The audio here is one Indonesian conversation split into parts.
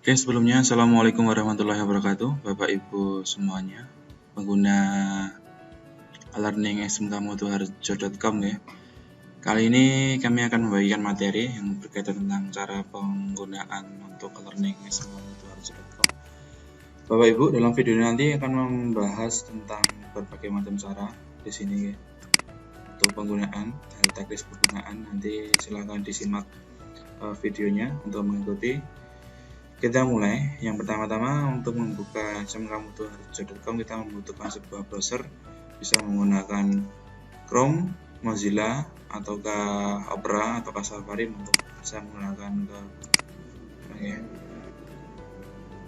Oke, sebelumnya Assalamualaikum warahmatullahi wabarakatuh, Bapak Ibu semuanya, pengguna learning smkmutuharjo.com ya. Kali ini kami akan membagikan materi yang berkaitan tentang cara penggunaan untuk learning smkmutuharjo.com. Bapak Ibu, dalam video ini nanti akan membahas tentang berbagai macam cara di sini ya. Untuk penggunaan, teknis penggunaan, nanti silakan disimak videonya untuk mengikuti. Kita mulai. Yang pertama-tama, untuk membuka smkmutuharjo.com kita membutuhkan sebuah browser, bisa menggunakan Chrome, Mozilla, ataukah Opera ataukah Safari, untuk bisa menggunakan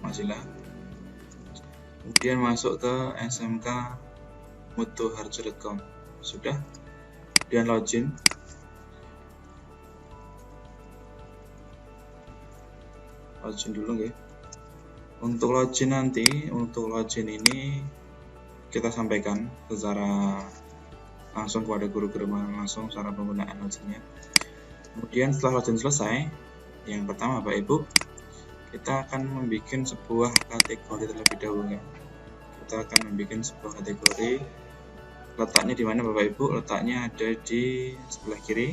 Mozilla. Kemudian masuk ke smkmutuharjo.com. Sudah. Kemudian login. Login dulu ya. Untuk login ini kita sampaikan secara langsung kepada guru-guru langsung cara penggunaan loginnya. Kemudian setelah login selesai, yang pertama Bapak Ibu, kita akan membuat sebuah kategori terlebih dahulu ya. Kita akan membuat sebuah kategori. Letaknya di mana Bapak Ibu? Letaknya ada di sebelah kiri.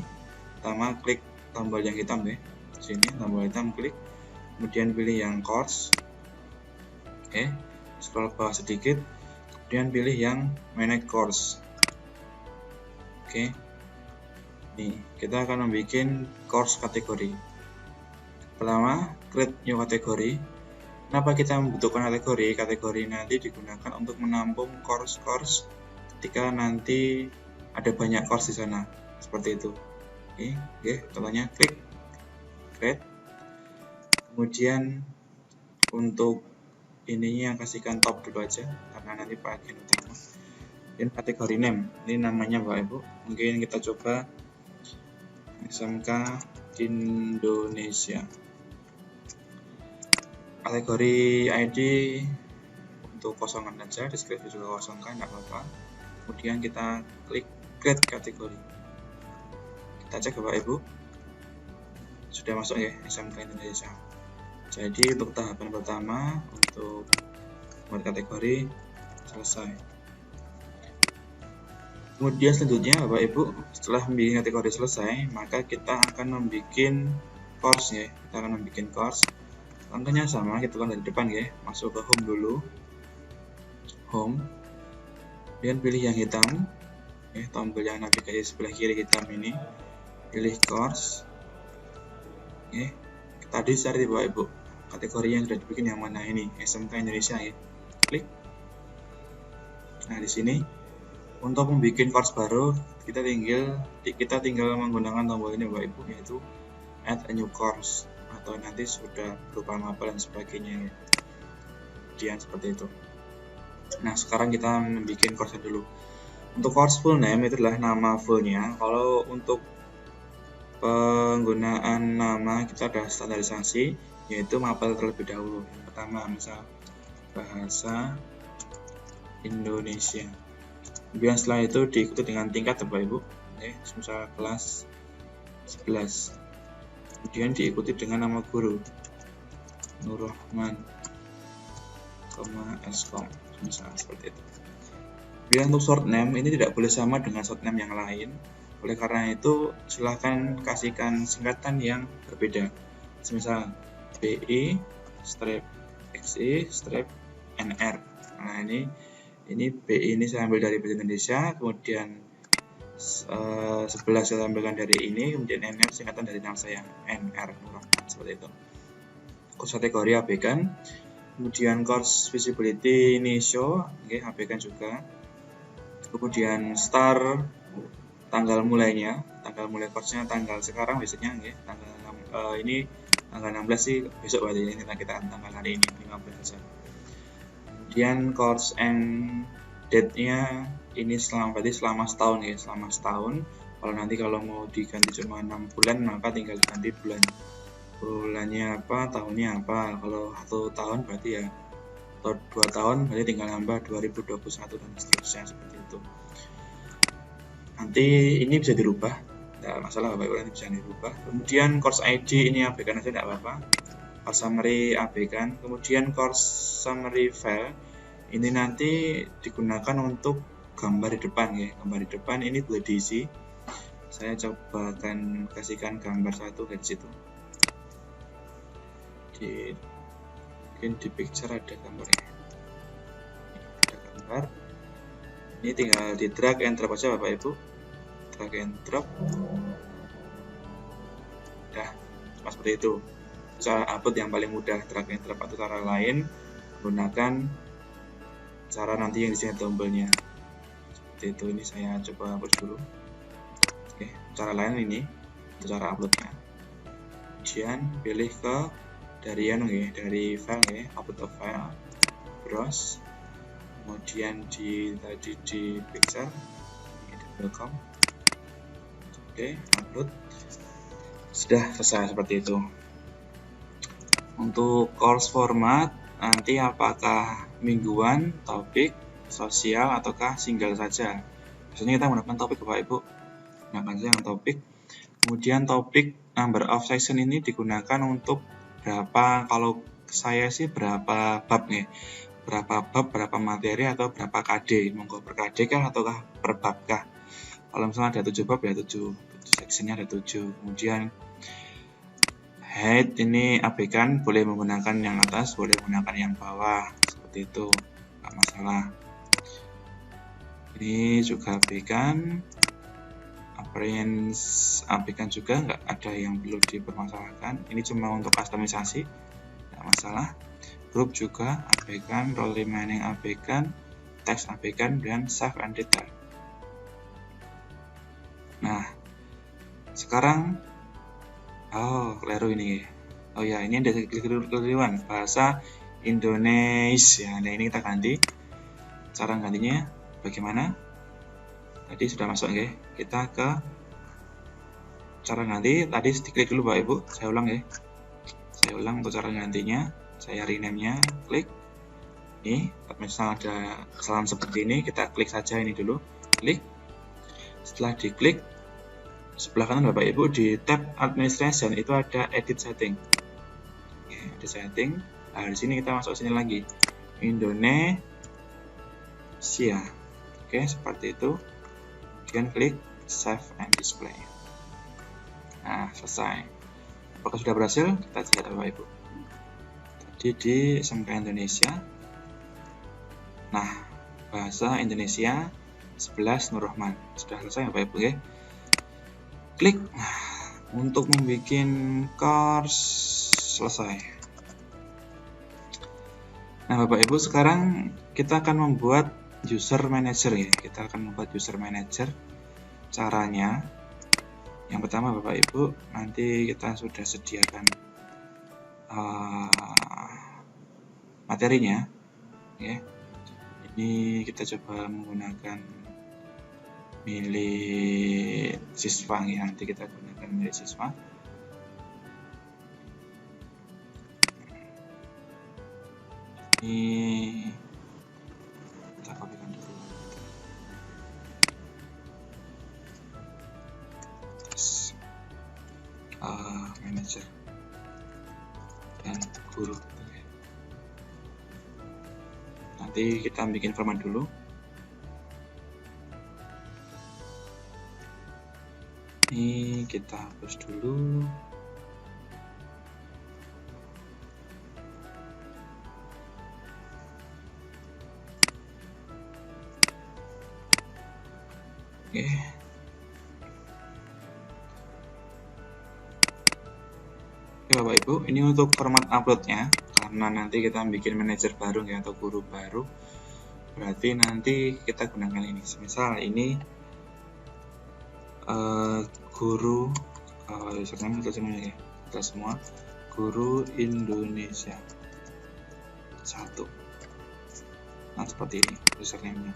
Pertama klik tombol yang hitam ya. Di sini tombol hitam, klik. Kemudian pilih yang course, oke, scroll bawah sedikit, kemudian pilih yang manage course, oke. Nih, kita akan membuat course kategori. Pertama, create new kategori. Kenapa kita membutuhkan kategori? Kategori nanti digunakan untuk menampung course-course ketika nanti ada banyak course di sana, seperti itu. Oke, contohnya klik create. Kemudian untuk ininya kasihkan top dulu aja karena nanti bagian utama. Dan kategori name, ini namanya Bapak Ibu, mungkin kita coba SMK Indonesia. Kategori ID untuk kosongan saja, deskripsi juga kosongkan, tidak apa-apa. Kemudian kita klik create kategori. Kita cek Bapak Ibu, sudah masuk ya SMK Indonesia. Jadi untuk tahapan pertama untuk membuat kategori selesai. Kemudian selanjutnya Bapak Ibu, setelah membuat kategori selesai, maka kita akan membuat course ya. Kita akan membuat course. Langkahnya sama, kita lakukan dari depan ya. Masuk ke home dulu. Home. Kemudian pilih yang hitam. Ya, tombol yang navigasi sebelah kiri hitam ini. Pilih course. Ya. Tadi cari Bapak Ibu kategori yang sudah dibikin yang mana ini, SMK Indonesia ya. Klik. Nah, di sini untuk membuat course baru kita tinggal menggunakan tombol ini Bapak Ibu, yaitu add a new course atau nanti sudah berupa mapel dan sebagainya ya. Kemudian seperti itu. Nah, sekarang kita membuat course dulu. Untuk course full name itu adalah nama fullnya. Kalau untuk penggunaan nama kita ada standarisasi, yaitu mapel terlebih dahulu. Yang pertama misal bahasa Indonesia. Kemudian setelah itu diikuti dengan tingkat Bapak Ibu, misal kelas 11. Kemudian diikuti dengan nama guru Nurrahman, Eskom, misalnya seperti itu. Kemudian untuk short name ini tidak boleh sama dengan short name yang lain. Oleh karena itu, silahkan kasihkan singkatan yang berbeda. Semisal BI strip XI strip NR. Nah, ini BI ini saya ambil dari Bahasa Indonesia, kemudian 11 saya ambilkan dari ini, kemudian NR singkatan dari nama saya NR Nurrahman, seperti itu. Course kategori abaikan. Kemudian course visibility ini show, abaikan juga. Kemudian star, tanggal mulainya, tanggal mulai course-nya tanggal sekarang biasanya ya, tanggal ini tanggal 16 sih besok, berarti ini kita tanggal hari ini 15 saja. Kemudian course end date-nya ini selama setahun ya, selama setahun. Kalau mau diganti cuma 6 bulan maka tinggal ganti bulannya apa, tahunnya apa. Kalau 1 tahun berarti ya, atau 2 tahun berarti tinggal nambah 2021 dan seterusnya, seperti itu. Nanti ini bisa dirubah, tidak masalah Bapak Ibu, nanti bisa dirubah. Kemudian course ID ini abaikan aja, tidak apa-apa. course summary abaikan. Kemudian course summary file ini nanti digunakan untuk gambar di depan ya. Gambar di depan ini boleh diisi. Saya coba akan kasihkan gambar satu dari situ. Mungkin di picture ada gambarnya. Ada gambar. Ini tinggal di drag and drop aja Bapak Ibu. Drag and drop. Nah, seperti itu. Cara upload yang paling mudah, drag and drop atau cara lain menggunakan cara nanti yang di sini tombolnya. Seperti itu. Ini saya coba hapus dulu. Oke, cara lain ini cara uploadnya. Kemudian pilih ke dari dari file ya, upload a file, browse. Kemudian tadi di picture ini welcome. Oke, upload. Sudah selesai seperti itu. Untuk course format nanti apakah mingguan, topik, sosial ataukah single saja. Biasanya kita menggunakan topik Bapak Ibu. Gunakan saja yang topik. Kemudian topik number of section ini digunakan untuk berapa, kalau saya sih berapa bab nih. Berapa bab, berapa materi atau berapa KD. Monggo per KD kah ataukah per bab kah. Kalau misalnya ada 7 bab ya 7 sectionnya ada 7. Kemudian head ini abaikan, boleh menggunakan yang atas, boleh menggunakan yang bawah, seperti itu, nggak masalah. Ini juga abaikan, appearance abaikan juga, nggak ada yang perlu dipermasalahkan. Ini cuma untuk customisasi, nggak masalah. Group juga abaikan, role remaining abaikan, text abaikan, dan save and return. Nah, sekarang keliru ini. Oh ya, ini ada keliruan bahasa Indonesia. Nah, ini kita ganti. Cara gantinya bagaimana? Tadi sudah masuk ya. Kita ke cara ganti. Tadi diklik dulu Bapak Ibu. Saya ulang ya. Saya ulang untuk cara gantinya. Saya rename-nya, klik. Ini, misalnya ada kesalahan seperti ini, kita klik saja ini dulu. Klik. Setelah diklik, sebelah kanan Bapak Ibu di tab administration itu ada edit setting. Oke, ada setting. Nah, di sini kita masuk sini lagi. Indonesia. Oke, seperti itu. Kemudian klik save and display. Nah, selesai. Apakah sudah berhasil? Kita lihat Bapak Ibu. Tadi di SMK Indonesia. Nah, bahasa Indonesia 11 Nur Rahman. Sudah selesai Bapak Ibu ya. Klik untuk membuat course selesai. Nah Bapak Ibu, sekarang kita akan membuat user manager ya. Kita akan membuat user manager. Caranya yang pertama Bapak Ibu, nanti kita sudah sediakan materinya ya. Ini kita coba menggunakan milik siswa ya, nanti kita gunakan milik siswa. Ini kita kopikan dulu. Terus manager dan guru. Nanti kita bikin format dulu. Ini kita hapus dulu. Oke. Oke Bapak Ibu, ini untuk format uploadnya. Karena nanti kita bikin manajer baru ya, atau guru baru, berarti nanti kita gunakan ini. Misal ini guru username kita semua guru Indonesia 1. Nah seperti ini username-nya.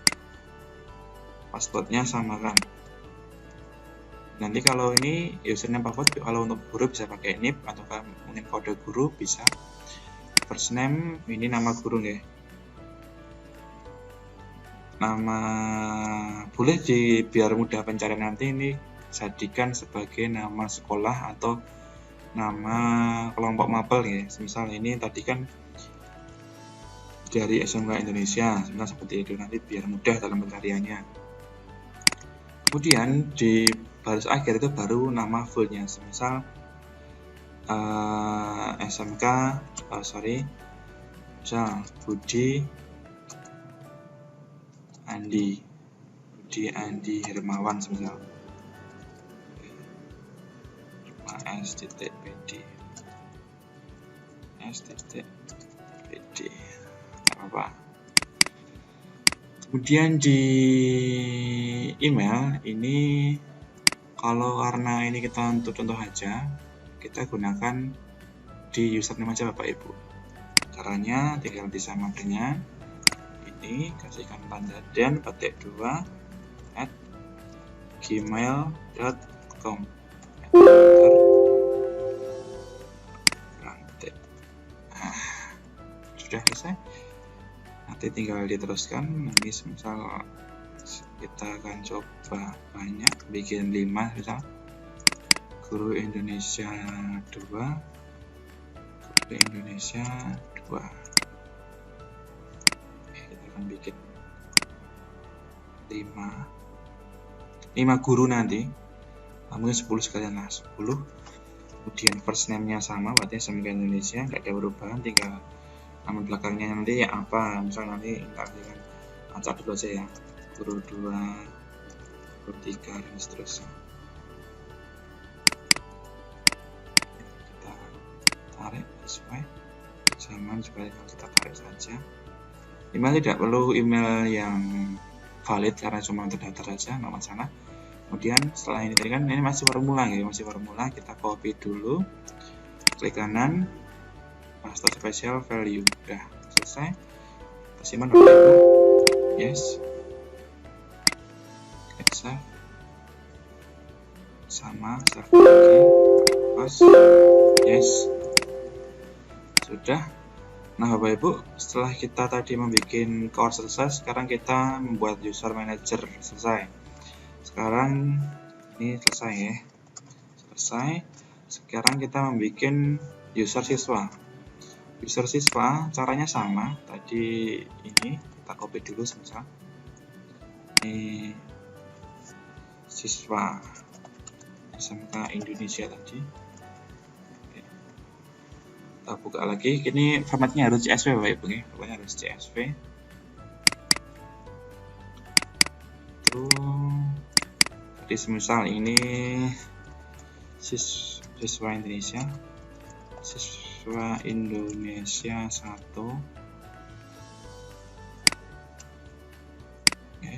Passwordnya samakan. Nanti kalau ini username password, kalau untuk guru bisa pakai NIP atau mungkin kode guru bisa. First name ini nama guru ya. Nama boleh biar mudah pencarian nanti ini jadikan sebagai nama sekolah atau nama kelompok mapel ya. Misal ini tadi kan dari SMK Indonesia, misal seperti itu, nanti biar mudah dalam pencariannya. Kemudian di baris akhir itu baru nama fullnya, misal SMK misal Budi Andi Hermawan misal S.PD apa. Kemudian di email ini, kalau karena ini kita untuk contoh aja, kita gunakan di username aja Bapak Ibu. Caranya tinggal disama dengan ini, kasihkan tanda dan petik 2@gmail.com. Sudah selesai. Nanti tinggal diteruskan. Ini misal kita akan coba banyak, bikin 5 misal Guru Indonesia 2. Kita akan bikin 5 guru nanti, mungkin 10 sekalian lah, 10. Kemudian first name-nya sama, berarti SMK Indonesia, nggak ada perubahan, tinggal nama belakangnya nanti ya apa, misalnya nanti kita dengan acak dulu aja ya, guru 2, guru 3 dan seterusnya. Kita tarik sesuai zaman, supaya kita tarik saja. Email tidak perlu email yang valid karena cuma terdaftar saja, nggak masalah. Kemudian setelah ini tadi kan ini masih formula ya, kita copy dulu, klik kanan, paste special value, udah selesai. Kita simpan Bapak Ibu. Yes. Klik save. Sama save lagi. Post. Yes. Sudah. Nah Bapak Ibu, setelah kita tadi membuat course selesai, sekarang kita membuat user manager selesai. Sekarang ini selesai ya. Selesai. Sekarang kita membuat user siswa. User siswa caranya sama. Tadi ini kita copy dulu misal. Ini siswa SMK Indonesia tadi. Oke. Kita buka lagi. Ini formatnya harus CSV Bapak Ibu ya. Pokoknya harus CSV. Jadi semisal ini siswa Indonesia 1. Oke.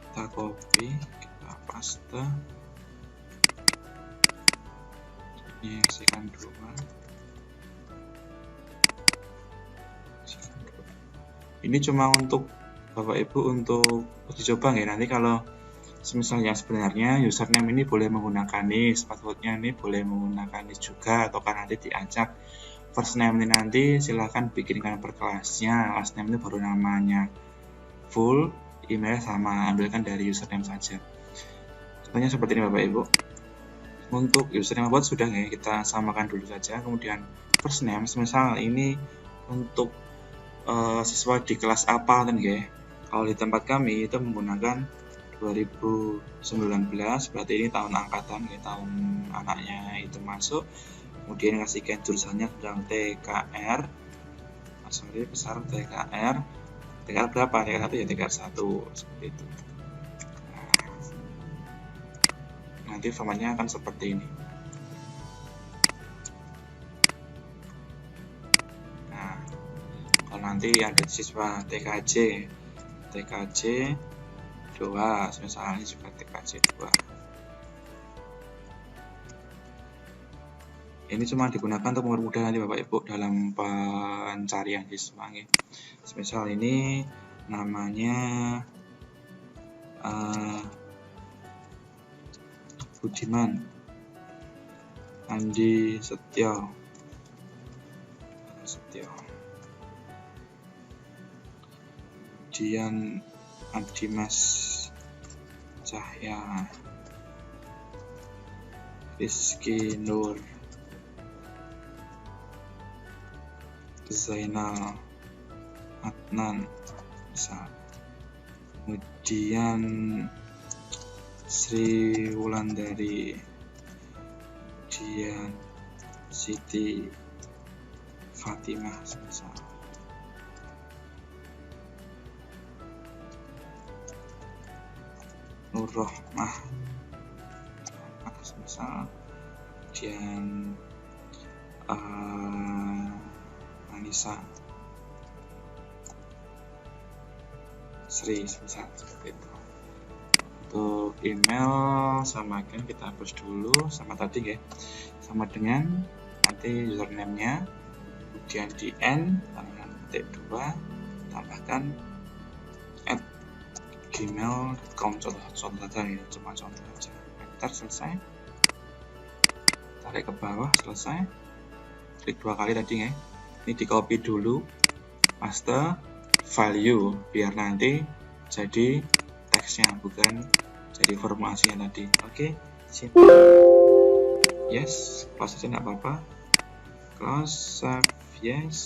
Kita copy, kita paste. Ini kasihkan 2. Ini cuma untuk Bapak Ibu untuk dicoba ya. Nanti kalau misalnya sebenarnya username ini boleh menggunakan this, passwordnya ini boleh menggunakan this juga, atau kan nanti diacak first name ini nanti silahkan bikinkan per kelasnya, last name ini baru namanya full, email sama, ambilkan dari username saja. Contohnya seperti ini Bapak Ibu. Untuk username buat sudah ya, kita samakan dulu saja. Kemudian first name, misal ini untuk siswa di kelas apa kan ya. Kalau di tempat kami itu menggunakan 2019, berarti ini tahun angkatan ya, tahun anaknya itu masuk. Kemudian kasihkan jurusannya sedang TKR, besar TKR berapa? TKR 1 ya, TKR 1 seperti itu. Nanti formatnya akan seperti ini. Nah, kalau nanti ada siswa TKJ 2, misalnya juga TKJ 2. Ini cuma digunakan untuk mempermudah nanti Bapak Ibu dalam pencarian siswa. Misal ini namanya Budiman Andi Setio. Kemudian Adimas Cahya, Rizky Nur Zainal Adnan misal, kemudian Sri Wulandari, kemudian Siti Fatimah misal, Nurrohmah misal, kemudian Anissa Sri misal, seperti itu. Untuk email samakan, kita hapus dulu sama tadi ya, sama dengan nanti username-nya, kemudian di n tambahkan -2, tambahkan @gmail.com, contoh saja ya, cuma contoh aja. Enter, selesai, tarik ke bawah, selesai, klik 2 kali tadi ya. Ini di copy dulu, paste value biar nanti jadi teksnya, bukan jadi formasinya tadi. Oke, sip. Yes, close aja nggak apa-apa. Close, save, yes.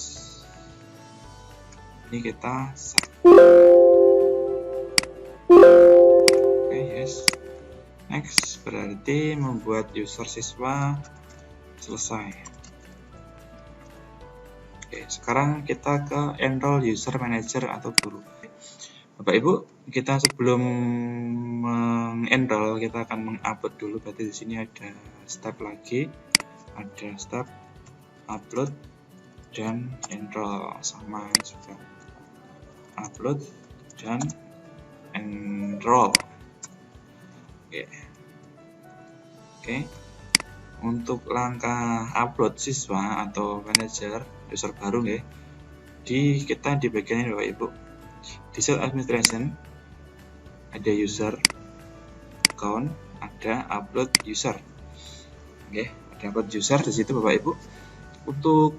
Ini kita save. Oke, yes. Next berarti membuat user siswa selesai. Oke, sekarang kita ke enroll user manager atau guru. Bapak Ibu, kita sebelum mengenroll kita akan mengupload dulu. Berarti di sini ada step lagi, ada step upload dan enroll, sama juga upload dan enroll. Oke. Untuk langkah upload siswa atau manager user baru ya, kita di bagian ini Bapak Ibu. Di set administration ada user account, ada upload user. Oke, ada upload user di situ Bapak Ibu. Untuk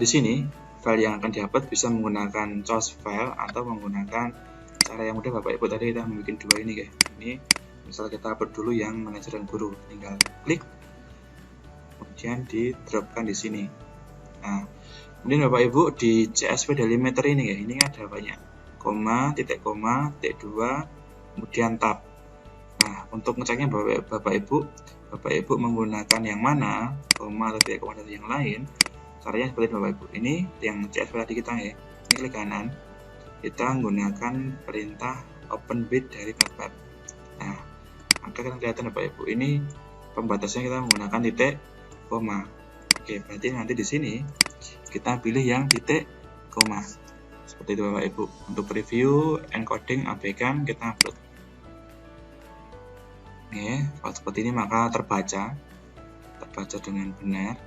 di sini file yang akan diupload bisa menggunakan source file atau menggunakan cara yang mudah Bapak Ibu. Tadi kita membuat 2 ini ya. Ini misal kita upload dulu yang manajer dan guru, tinggal klik kemudian di dropkan di sini. Nah, kemudian Bapak Ibu di CSV delimiter ini ya, ini ada banyak koma, titik koma, titik 2, kemudian tab. Nah, untuk ngeceknya Bapak Ibu menggunakan yang mana, koma atau titik koma atau yang lain, caranya seperti Bapak Ibu. Ini yang CSV tadi kita ya, ini klik kanan, kita menggunakan perintah open bit dari Notepad. Nah, maka kita kelihatan Bapak Ibu, ini pembatasnya kita menggunakan titik koma. Oke, berarti nanti di sini kita pilih yang titik koma. Seperti itu Bapak Ibu. Untuk review, encoding, abaikan, kita upload. Oke, kalau seperti ini maka terbaca dengan benar.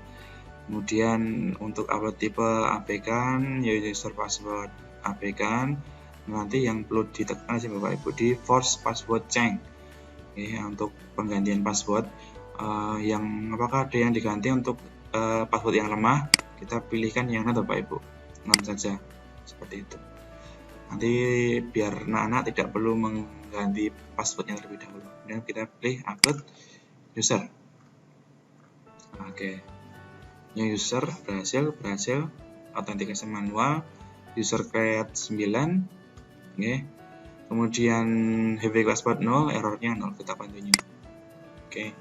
Kemudian untuk upload tipe abaikan, user password abaikan. Nanti yang perlu ditekan sih Bapak Ibu di force password change. Oke, untuk penggantian password yang apakah ada yang diganti untuk password yang lemah, kita pilihkan yang Bapak Ibu 6 saja, seperti itu. Nanti biar anak-anak tidak perlu mengganti passwordnya terlebih dahulu. Kemudian kita pilih upload user. Oke, new user berhasil autentikasi manual, user create 9. Oke, kemudian heavy password 0, errornya 0, kita continue. Oke,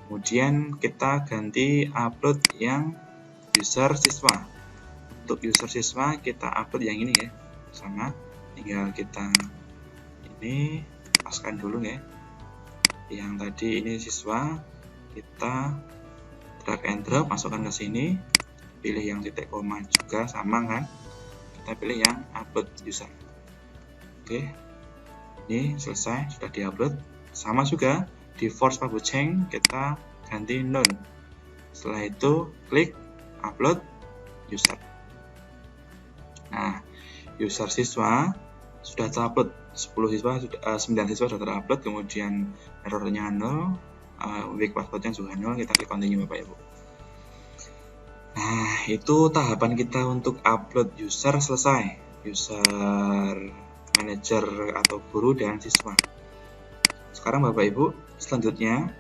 kemudian kita ganti upload yang user siswa. Untuk user siswa kita upload yang ini ya, sama, tinggal kita ini paskan dulu ya. Yang tadi ini siswa, kita drag and drop, masukkan ke sini, pilih yang titik koma juga sama kan, kita pilih yang upload user. Oke, ini selesai, sudah diupload. Sama juga di force password change kita ganti none. Setelah itu klik upload user. Nah, user siswa sudah terupload, 9 siswa sudah terupload, kemudian errornya 0, weak passwordnya juga 0, kita klik continue Bapak Ibu. Nah, itu tahapan kita untuk upload user selesai, user manager atau guru dan siswa. Sekarang Bapak Ibu, selanjutnya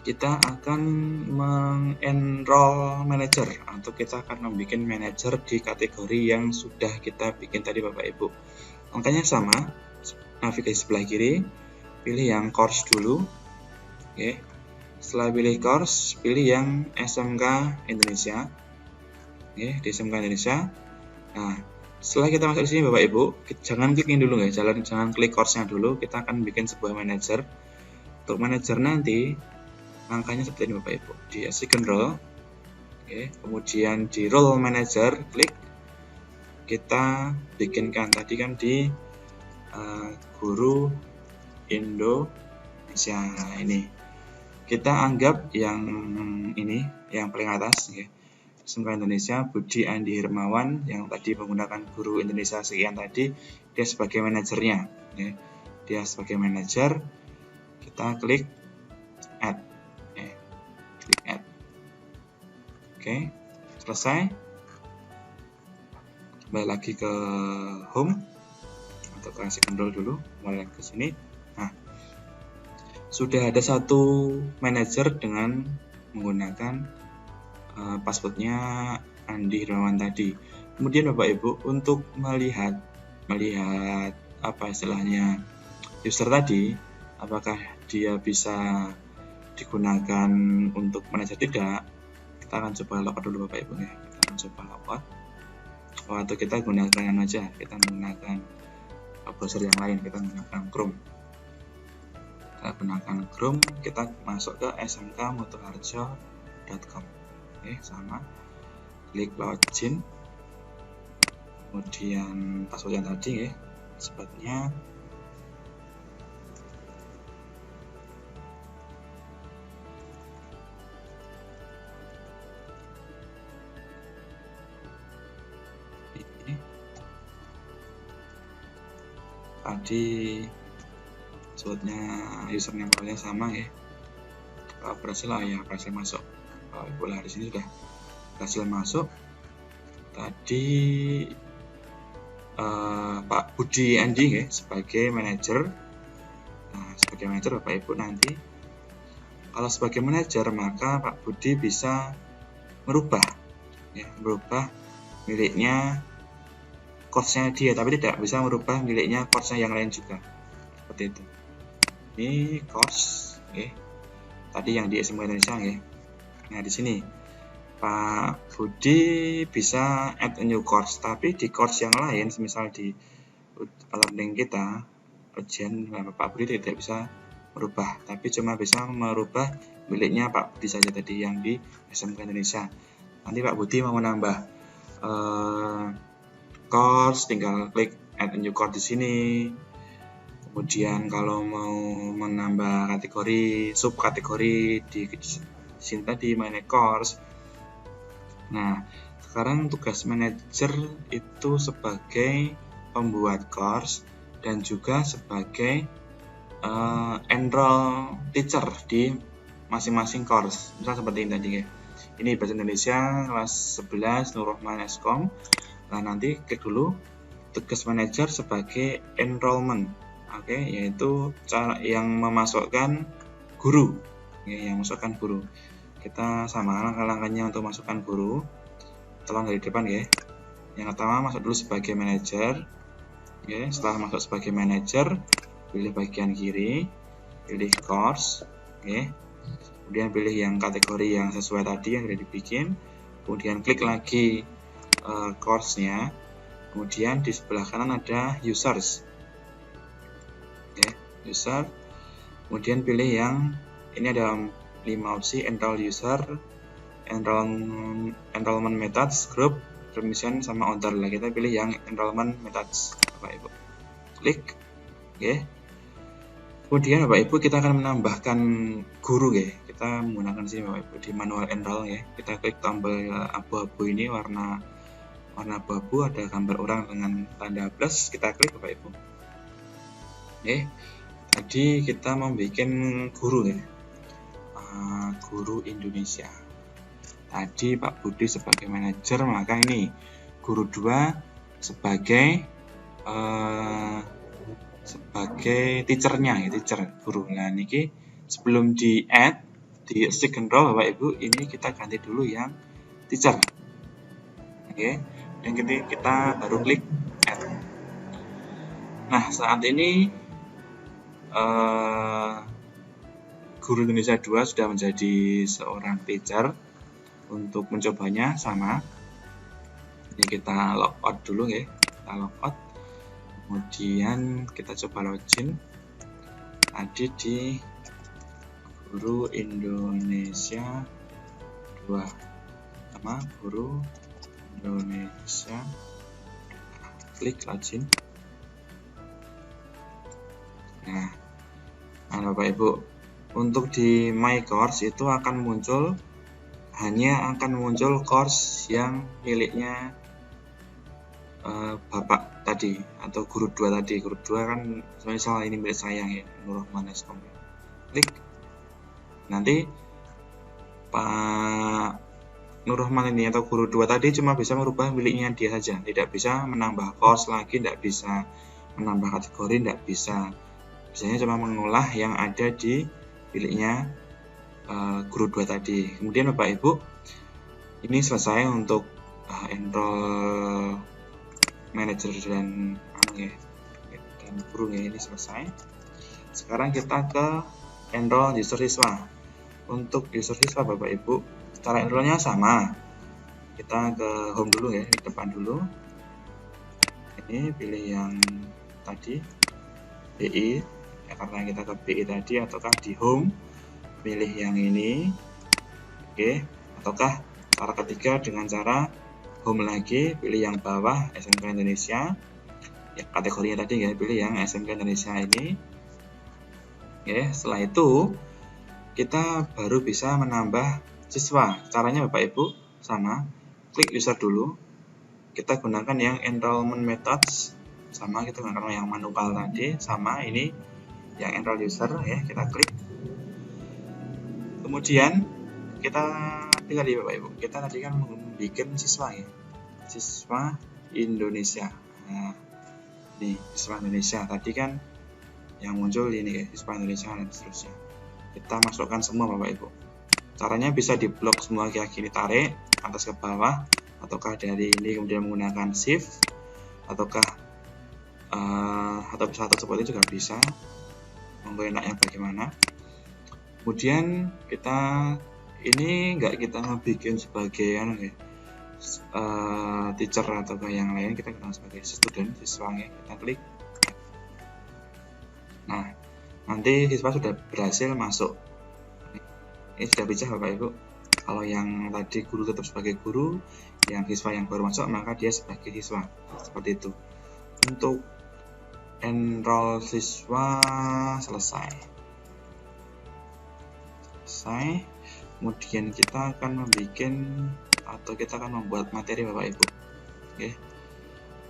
kita akan mengenroll manager atau kita akan membuat manager di kategori yang sudah kita bikin tadi Bapak Ibu. Angkanya sama, navigasi sebelah kiri, pilih yang course dulu. Oke. Setelah pilih course, pilih yang SMK Indonesia. Oke, di SMK Indonesia. Nah, setelah kita masuk di sini Bapak Ibu, jangan klik ini dulu ya, jangan klik course-nya dulu, kita akan bikin sebuah manager. Untuk manager nanti angkanya seperti ini Bapak Ibu. Di second row, oke, kemudian di role manager, klik. Kita bikinkan tadi kan di guru Indonesia. Nah, ini kita anggap yang ini yang paling atas, oke. SMK Indonesia Budi Andi Hermawan yang tadi menggunakan guru Indonesia sekian tadi, dia sebagai manajernya, oke. Dia sebagai manajer, kita klik add. Klik add. Oke, selesai. Kembali lagi ke home atau ke second row dulu, mulai ke sini. Nah, sudah ada satu manajer dengan menggunakan passwordnya Andi Hermawan tadi. Kemudian Bapak Ibu untuk melihat apa istilahnya user tadi, apakah dia bisa digunakan untuk manajer tidak, kita akan coba logout dulu Bapak Ibu ya. Kita akan coba logout. Atau kita gunakan aja, kita menggunakan browser yang lain, kita menggunakan Chrome. Kita gunakan Chrome, kita masuk ke smkmotoharjo.com. Oke, sama. Klik login. Kemudian password yang tadi ya, sebutnya tadi passwordnya username kalian sama ya. Kalau berhasil ya berhasil masuk. Kalau Ibu di sini sudah berhasil masuk. Tadi Pak Budi Andi ya sebagai manajer. Nah, sebagai manajer Bapak Ibu nanti kalau sebagai manajer maka Pak Budi bisa merubah miliknya course-nya dia, tapi tidak bisa merubah miliknya course-nya yang lain juga. Seperti itu. Ini course, tadi yang di SMK Indonesia, Nah di sini Pak Budi bisa add a new course, tapi di course yang lain, misal di learning kita, ujian Pak Budi tidak bisa merubah, tapi cuma bisa merubah miliknya Pak Budi saja tadi yang di SMK Indonesia. Nanti Pak Budi mau menambah course, tinggal klik add a new course di sini. Kemudian kalau mau menambah kategori, subkategori di sini tadi manage course. Nah, sekarang tugas manajer itu sebagai pembuat course dan juga sebagai enroll teacher di masing-masing course. Misal seperti ini tadi ya. Ini bahasa Indonesia kelas 11 Nur Rahman Eskom. Nah, nanti klik dulu tugas manajer sebagai enrollment. Oke, yaitu cara yang memasukkan guru. Yang masukkan guru. Kita sama langkah-langkahnya untuk masukkan guru. Tolong dari depan ya. Yang pertama masuk dulu sebagai manajer. Setelah masuk sebagai manajer, pilih bagian kiri, pilih course. Kemudian pilih yang kategori yang sesuai tadi yang sudah dibikin. Kemudian klik lagi course-nya. Kemudian di sebelah kanan ada users. User. Kemudian pilih yang ini ada 5 opsi: enroll user, enrollment methods, group, permission, sama order. Kita pilih yang enrollment methods, Bapak Ibu. Klik. Kemudian Bapak Ibu kita akan menambahkan guru Kita menggunakan sini Bapak Ibu di manual enroll Kita klik tombol abu-abu ini, warna abu-abu, ada gambar orang dengan tanda plus, kita klik Bapak Ibu. Tadi kita membuat guru guru Indonesia. Tadi Pak Budi sebagai manajer, maka ini guru 2 sebagai teachernya, teacher guru. Nah, niki sebelum di add di second row Bapak Ibu ini kita ganti dulu yang teacher. Oke, dan kita baru klik add. Nah, saat ini Guru Indonesia 2 sudah menjadi seorang teacher. Untuk mencobanya sama, ini kita logout dulu ya, kita logout, kemudian kita coba login tadi di Guru Indonesia 2 sama Guru Indonesia, klik login. Nah, Bapak Ibu, untuk di My Course itu hanya akan muncul course yang miliknya Bapak tadi atau Guru 2 tadi. Guru 2 kan misal ini milik saya ya, Nurrohman Eskom. Klik. Nanti Pak Nurrohman ini atau Guru 2 tadi cuma bisa merubah miliknya dia saja, tidak bisa menambah course lagi, tidak bisa menambah kategori, tidak bisa. Biasanya cuma mengolah yang ada di miliknya Guru 2 tadi. Kemudian Bapak Ibu, ini selesai untuk enroll manager dan guru ya, ini selesai. Sekarang kita ke enroll user siswa. Untuk user siswa Bapak Ibu, cara enrollnya sama. Kita ke home dulu ya, di depan dulu. Ini pilih yang tadi BI, ya, karena kita ke BI tadi, ataukah di home pilih yang ini, oke. Ataukah cara ketiga dengan cara home lagi, pilih yang bawah SMK Indonesia, ya kategorinya tadi ya, pilih yang SMK Indonesia ini. Oke, setelah itu kita baru bisa menambah siswa. Caranya Bapak Ibu sama, klik user dulu, kita gunakan yang enrollment methods, sama kita gunakan yang manual tadi, sama ini yang enroll user ya, kita klik. Kemudian kita tinggal di Bapak Ibu, kita tadi kan membuat siswa ya, siswa Indonesia. Nah, ini siswa Indonesia tadi kan yang muncul ini ya, siswa Indonesia dan seterusnya. Kita masukkan semua Bapak Ibu. Caranya bisa di blok semua kayak gini, tarik atas ke bawah, ataukah dari ini kemudian menggunakan shift, ataukah atau satu seperti itu juga bisa. Monggo enaknya bagaimana. Kemudian kita ini enggak kita bikin sebagai teacher atau yang lain, kita gunakan sebagai student, siswa ya. Kita klik. Nah, nanti siswa sudah berhasil masuk. Ini sudah bisa Bapak Ibu. Kalau yang tadi guru tetap sebagai guru, yang siswa yang baru masuk maka dia sebagai siswa. Seperti itu. Untuk enroll siswa selesai. Kemudian kita akan membuat materi Bapak Ibu. Oke.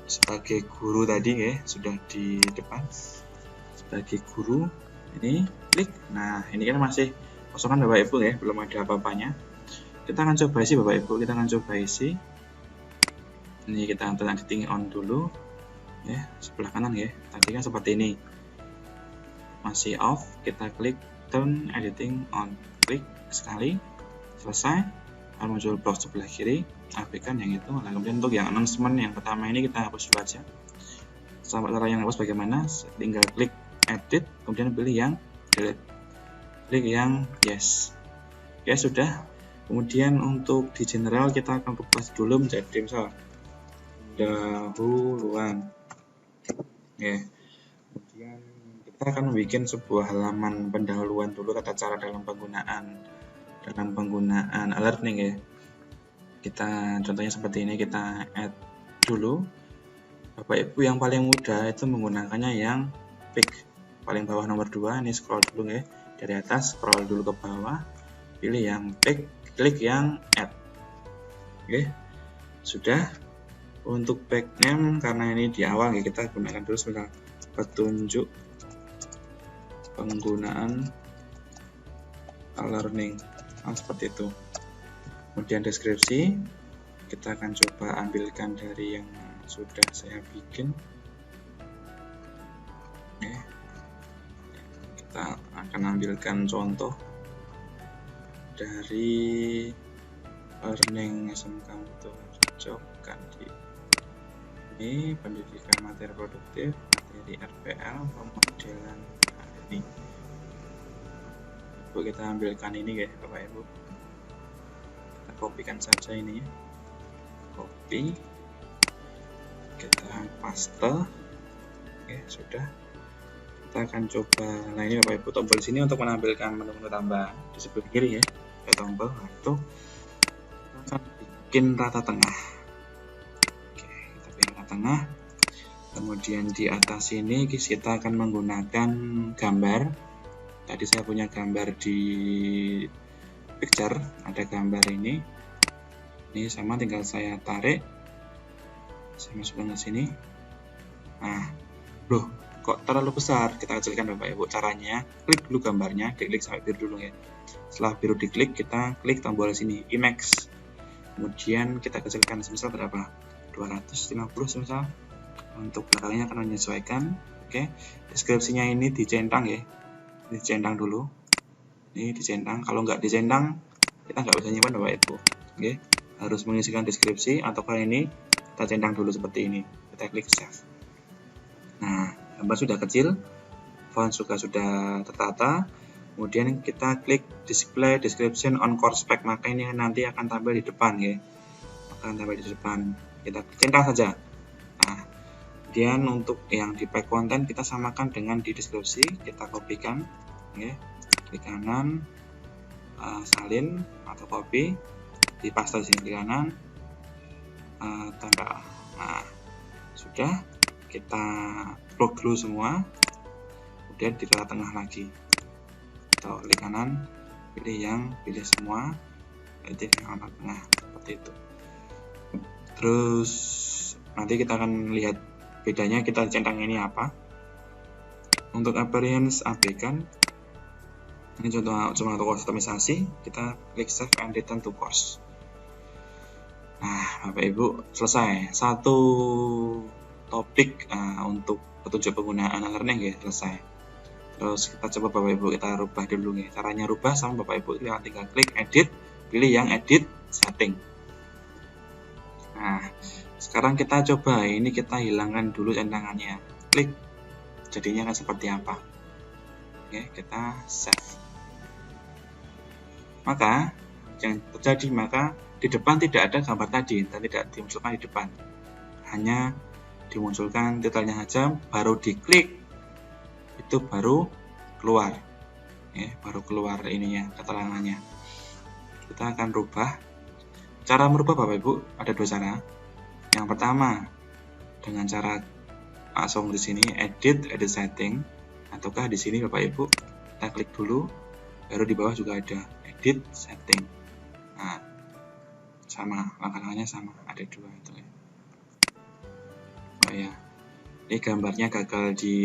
Sebagai guru tadi ya, sudah di depan. Sebagai guru ini klik. Nah, ini kan masih kosongan Bapak Ibu ya, belum ada apa-apanya. Kita akan coba isi Bapak Ibu, Ini kita turn editing on dulu. Ya, sebelah kanan ya. Tadi kan seperti ini. Masih off, kita klik turn editing on. Klik sekali, selesai, akan muncul box sebelah kiri, abaikan yang itu. Nah, kemudian untuk yang announcement yang pertama ini kita hapus dulu aja. Cara yang hapus bagaimana? Tinggal klik edit, kemudian pilih yang delete, klik yang yes. Ya sudah. Kemudian untuk di general kita akan rubah dulu menjadi misal dahuluan. Ya. Kemudian kita akan membuat sebuah halaman pendahuluan dulu, tata cara dalam penggunaan learning ya. Kita contohnya seperti ini, kita add dulu. Bapak Ibu yang paling mudah itu menggunakannya yang pick paling bawah nomor 2. Ini scroll dulu ya, dari atas scroll dulu ke bawah, pilih yang pick, klik yang add. Oke, sudah. Untuk back name karena ini di awal ya, kita gunakan dulu sebentar petunjuk penggunaan learning, seperti itu. Kemudian deskripsi kita akan coba ambilkan dari yang sudah saya bikin. Oke. Kita akan ambilkan contoh dari learning SMK Mutu Harjo Kandi. Ini pendidikan materi produktif, materi RPL, pemodelan. Nah, ini kita ambilkan ini ya Bapak Ibu, kita kopikan saja ini ya. Copy, kita paste. Oke, sudah. Kita akan coba. Nah, ini Bapak Ibu, tombol di sini untuk menampilkan menu-menu tambahan di sebelah kiri ya. Ada tombol itu kita akan bikin rata tengah. Oke, kita bikin rata tengah. Kemudian di atas ini kita akan menggunakan gambar. Tadi saya punya gambar di picture, ada gambar ini. Ini sama, tinggal saya tarik, saya masukkan ke sini. Nah, loh, kok terlalu besar? Kita kecilkan Bapak Ibu. Caranya, klik dulu gambarnya, diklik sampai biru dulu ya. Setelah biru diklik, kita klik tombol sini, Emax. Kemudian kita kecilkan semisal berapa? 250 semisal. Untuk belakangnya akan menyesuaikan. Oke, deskripsinya ini dicentang ya. Dicentang dulu. Ini dicentang. Kalau nggak dicentang, kita nggak bisa nyimpan Bapak Ibu. Oke, harus mengisikan deskripsi, atau kali ini kita centang dulu seperti ini. Kita klik save. Nah, gambar sudah kecil, font juga sudah tertata. Kemudian kita klik display description on course spec, maka ini nanti akan tampil di depan ya. Akan tampil di depan. Kita centang saja. Nah, kemudian untuk yang di pack konten kita samakan dengan di deskripsi, kita kopikan ya. Klik kanan, salin atau copy, di paste di sini di kanan, tempel. Nah, sudah, kita plug dulu semua, kemudian di tengah lagi, atau klik kanan, pilih semua, edit yang tengah seperti itu. Terus nanti kita akan lihat bedanya kita centang ini apa. Untuk appearance abaikan. Ini contoh cuma untuk kustomisasi, kita klik save and return to course. Nah, Bapak Ibu, selesai satu topik untuk petunjuk penggunaan learning ya, selesai. Terus kita coba Bapak Ibu, kita rubah dulu nih. Caranya rubah sama Bapak Ibu, tinggal klik edit, pilih yang edit setting. Nah, sekarang kita coba, ini kita hilangkan dulu centangannya. Klik, jadinya akan seperti apa. Oke, kita save. Maka yang terjadi, maka di depan tidak ada gambar tadi, dan tidak dimunculkan di depan, hanya dimunculkan titelnya saja. Baru diklik itu baru keluar ya, baru keluar ininya, keterangannya. Kita akan rubah. Cara merubah Bapak Ibu ada dua cara. Yang pertama dengan cara langsung di sini edit setting, ataukah di sini Bapak Ibu kita klik dulu, baru di bawah juga ada edit setting. Nah, sama, langkah-langkahnya sama, ada dua itu ya. Oh ya, ini gambarnya gagal di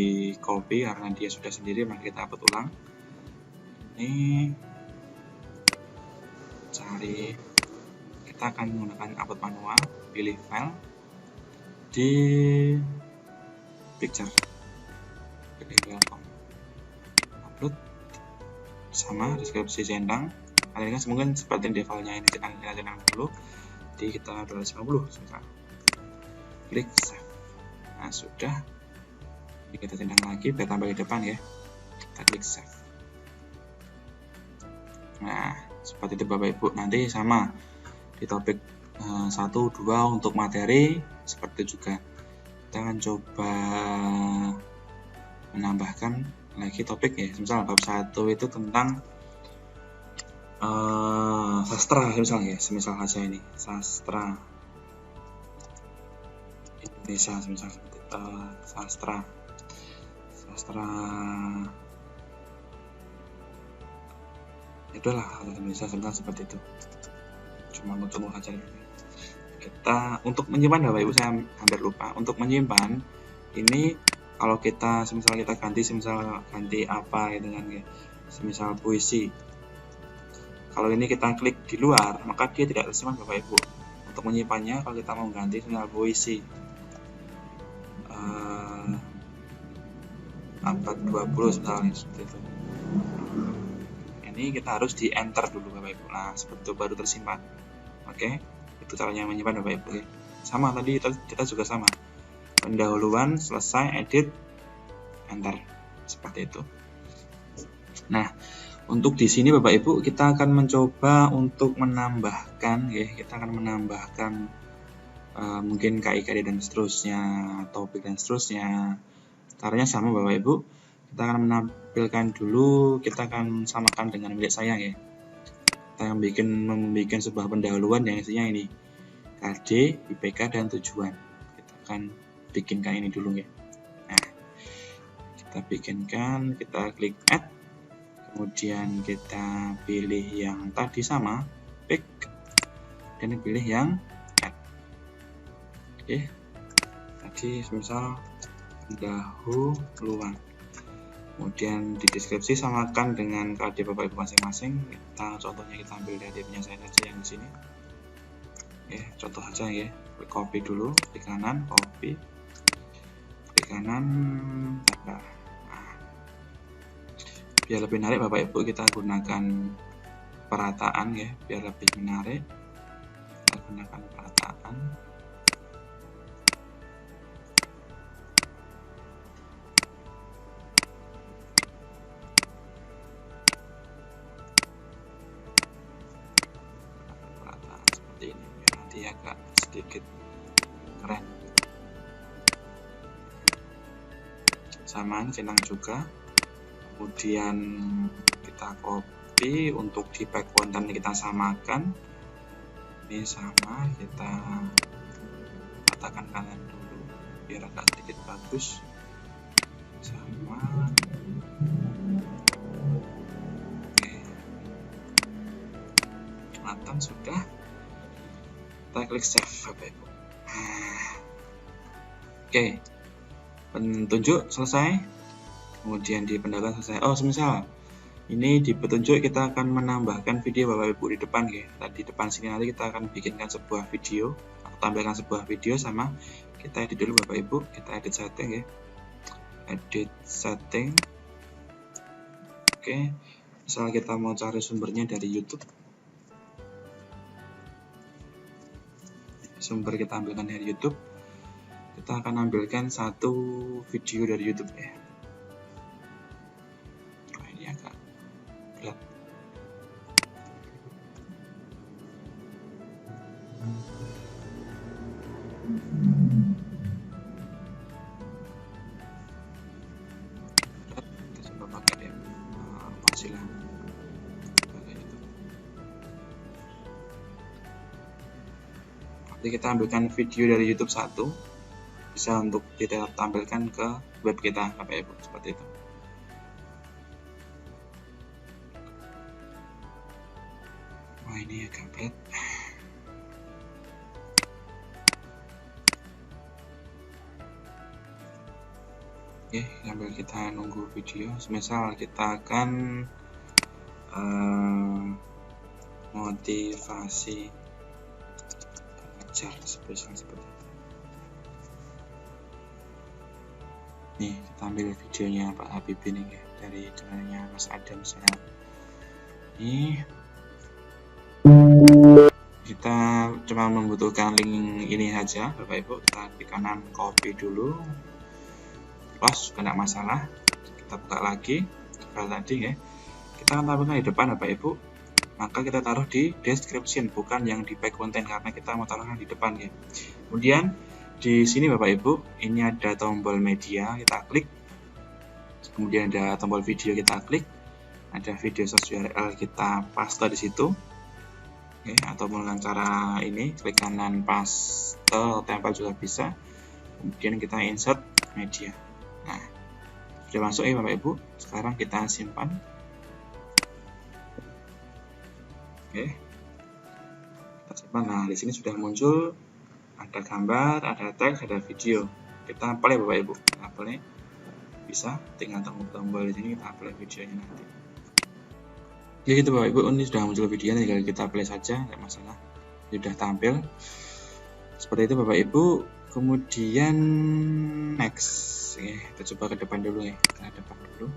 copy karena dia sudah sendiri, maka kita upload ulang. Ini cari, kita akan menggunakan upload manual, pilih file di picture, pilih welcome, upload sama deskripsi centang. Kali ini mungkin seperti defaultnya ini kita centang dulu, jadi kita 250 misalkan. Klik save. Nah, sudah. Jadi kita centang lagi biar tambah di depan ya. Kita klik save. Nah, seperti itu Bapak Ibu. Nanti sama di topik 1, 2 untuk materi seperti itu juga. Kita akan coba menambahkan lagi topik ya. Misal bab 1 itu tentang sastra misalnya, semisal aja ini sastra Indonesia, semisal seperti sastra itulah Indonesia, semisal seperti itu. Cuma untuk aja. Kita untuk menyimpan Bapak Ibu, saya hampir lupa untuk menyimpan ini. Kalau kita semisal kita ganti apa gitu kan ya, semisal puisi. Kalau ini kita klik di luar, maka dia tidak tersimpan Bapak Ibu. Untuk menyimpannya, kalau kita mau ganti semisal puisi abad 20 misalnya seperti itu. Ini ini kita harus di enter dulu Bapak Ibu. Nah, seperti itu baru tersimpan. Oke, itu caranya menyimpan Bapak Ibu. Sama tadi kita juga sama. Pendahuluan, selesai, edit, enter. Seperti itu. Nah, untuk di sini Bapak Ibu kita akan mencoba untuk menambahkan ya, kita akan menambahkan mungkin KIKD dan seterusnya, topik dan seterusnya. Caranya sama Bapak Ibu. Kita akan menampilkan dulu, kita akan samakan dengan milik saya ya. Kita akan membuat sebuah pendahuluan yang isinya ini KD, IPK, dan tujuan. Kita akan bikinkan ini dulu ya. Nah, kita bikinkan, kita klik add, kemudian kita pilih yang tadi sama, pick, dan pilih yang add. Oke, tadi misal pendahuluan. Kemudian di deskripsi samakan dengan KD Bapak Ibu masing-masing. Contohnya kita ambil dari punya saya saja yang di sini. Ya, contoh saja ya. Klik copy dulu, klik kanan, copy, klik kanan, tambah. Nah, biar lebih menarik Bapak Ibu kita gunakan perataan ya, biar lebih menarik. Kita gunakan perataan. Agak sedikit keren, samaan senang juga. Kemudian kita copy, untuk di back konten kita samakan, ini sama, kita katakan kanan dulu biar agak sedikit bagus, sama. Oke, matang sudah. Kita klik save Bapak Ibu. Oke, petunjuk selesai, kemudian di pendahuluan selesai. Oh, semisal ini di petunjuk kita akan menambahkan video Bapak Ibu di depan ya. Tadi depan sini nanti kita akan bikinkan sebuah video atau tampilkan sebuah video, sama kita edit dulu Bapak Ibu. Kita edit setting ya, edit setting. Oke, misal kita mau cari sumbernya dari YouTube, sumber kita ambilkan dari YouTube, kita akan ambilkan satu video dari YouTube ya. Nah, ini agak berat. Kita coba pakai Mozilla. Jadi kita ambilkan video dari YouTube satu, bisa untuk kita tampilkan ke web kita Bapak Ibu, seperti itu. Wah, ini agak berat. Oke, sambil kita nunggu video, semisal kita akan motivasi spesial seperti itu. Nih, kita ambil videonya Pak Habib ini ya, dari channelnya Mas Adam Sehat. Ini kita cuma membutuhkan link ini saja Bapak Ibu. Kita klik kanan, copy dulu, close, kena masalah. Kita buka lagi file tadi ya. Kita akan tampilkan di depan Bapak Ibu, maka kita taruh di description, bukan yang di back content, karena kita mau taruhnya di depan ya. Kemudian di sini Bapak Ibu, ini ada tombol media, kita klik. Kemudian ada tombol video, kita klik. Ada video source URL, kita paste di situ. Oke, atau menggunakan cara ini, klik kanan paste, tempel juga bisa. Kemudian kita insert media. Nah, sudah masuk ya Bapak Ibu. Sekarang kita simpan. Oke, kita simpan. Nah, di sini sudah muncul, ada gambar, ada teks, ada video. Kita play Bapak Ibu, kita play, bisa tinggal tombol di sini, kita play videonya nanti. Ya gitu Bapak Ibu, ini sudah muncul videonya, tinggal kita play saja, tidak masalah, sudah tampil seperti itu Bapak Ibu. Kemudian next, kita coba ke depan dulu ya, ke depan dulu,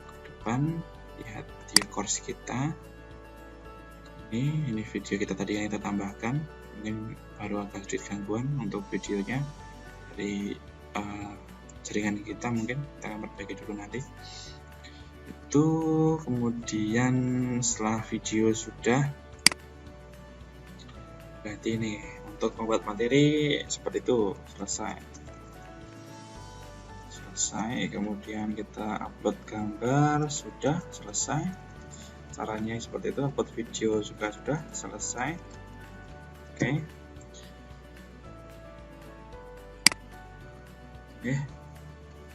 ke depan, lihat video course kita. Ini video kita tadi yang kita tambahkan, mungkin baru agak sedikit gangguan untuk videonya dari jaringan kita, mungkin kita akan perbaiki dulu nanti. Itu kemudian setelah video sudah, berarti ini untuk membuat materi seperti itu selesai. Kemudian kita upload gambar sudah selesai. Caranya seperti itu. Upload video juga sudah selesai. Oke.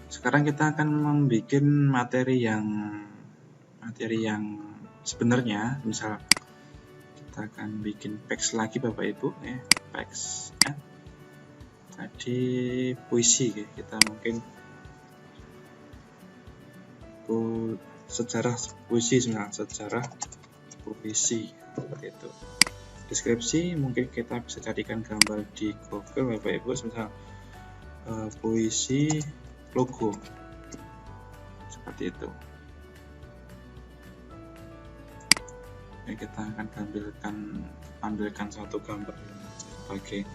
Sekarang kita akan membuat materi yang sebenarnya. Misal kita akan bikin teks lagi Bapak Ibu, teks tadi puisi, kita mungkin sejarah puisi sejarah puisi seperti itu. Deskripsi mungkin kita bisa carikan gambar di Google Bapak Ibu, misal puisi logo seperti itu. Kita akan ambilkan satu gambar sebagai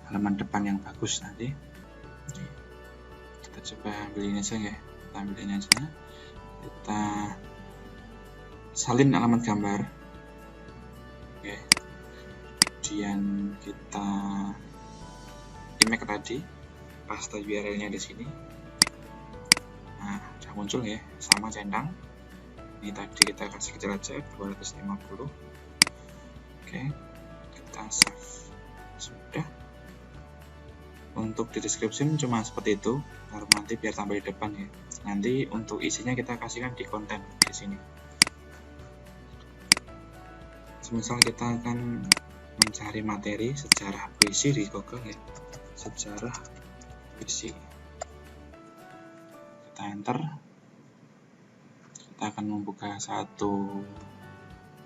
halaman depan yang bagus nanti. Kita coba ambil ini saja, kita salin alamat gambar. Kemudian kita image tadi, paste URL-nya di sini. Nah, sudah muncul ya, sama centang. Ini tadi kita kasih kecil aja 250. Kita save. Sudah. Untuk di description cuma seperti itu, baru nanti biar tampil di depan ya. Nanti untuk isinya kita kasihkan di konten di sini. Semisal kita akan mencari materi sejarah puisi di Google ya, sejarah puisi. Kita enter. Kita akan membuka satu,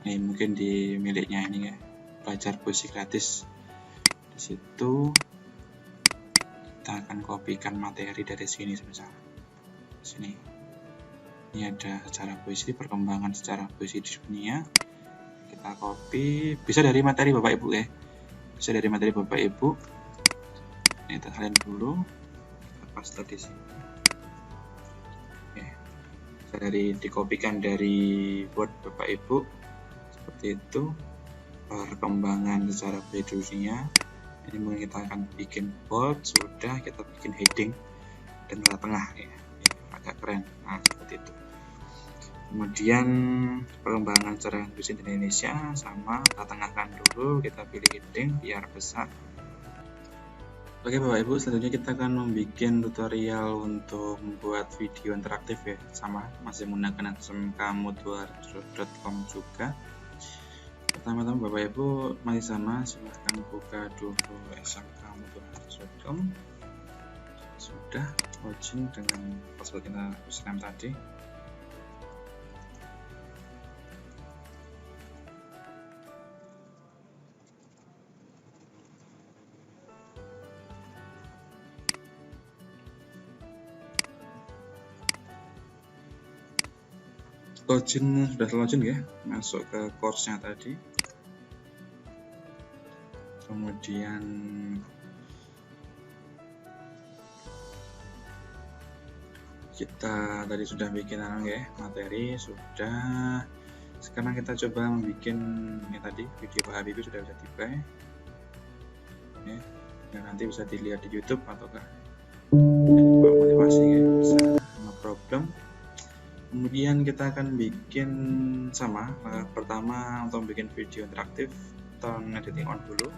ini mungkin di miliknya ini ya, belajar puisi gratis. Di situ kita akan kopikan materi dari sini, semisal sini. Ini ada sejarah puisi, perkembangan sejarah puisi di dunia. Kita copy, bisa dari materi Bapak Ibu ya. Bisa dari materi Bapak Ibu. Ini kita salin dulu. Kita paste di sini. Bisa dikopikan dari Word Bapak Ibu. Seperti itu. Perkembangan sejarah puisi dunia. Ini mungkin kita akan bikin bold, sudah kita bikin heading dan tengah ya, agak keren. Nah, seperti itu. Kemudian perkembangan sejarah puisi di Indonesia, sama kita tengahkan dulu, kita pilih heading biar besar. Oke Bapak Ibu, selanjutnya kita akan membuat tutorial untuk membuat video interaktif ya, sama masih menggunakan smkmoodle.com juga. Pertama-tama Bapak Ibu masih sama, silahkan buka dulu smkmoodle.com. Sudah login dengan password kita username tadi. Sudah login ya, masuk ke course-nya tadi. Kemudian kita tadi sudah bikin materi sudah. Sekarang kita coba membuat ini tadi, video Pak Habibie sudah bisa tiba ya. Dan nanti bisa dilihat di YouTube ataukah motivasi ya, bisa, no problem. Kemudian kita akan bikin sama, pertama untuk bikin video interaktif, turn editing on dulu.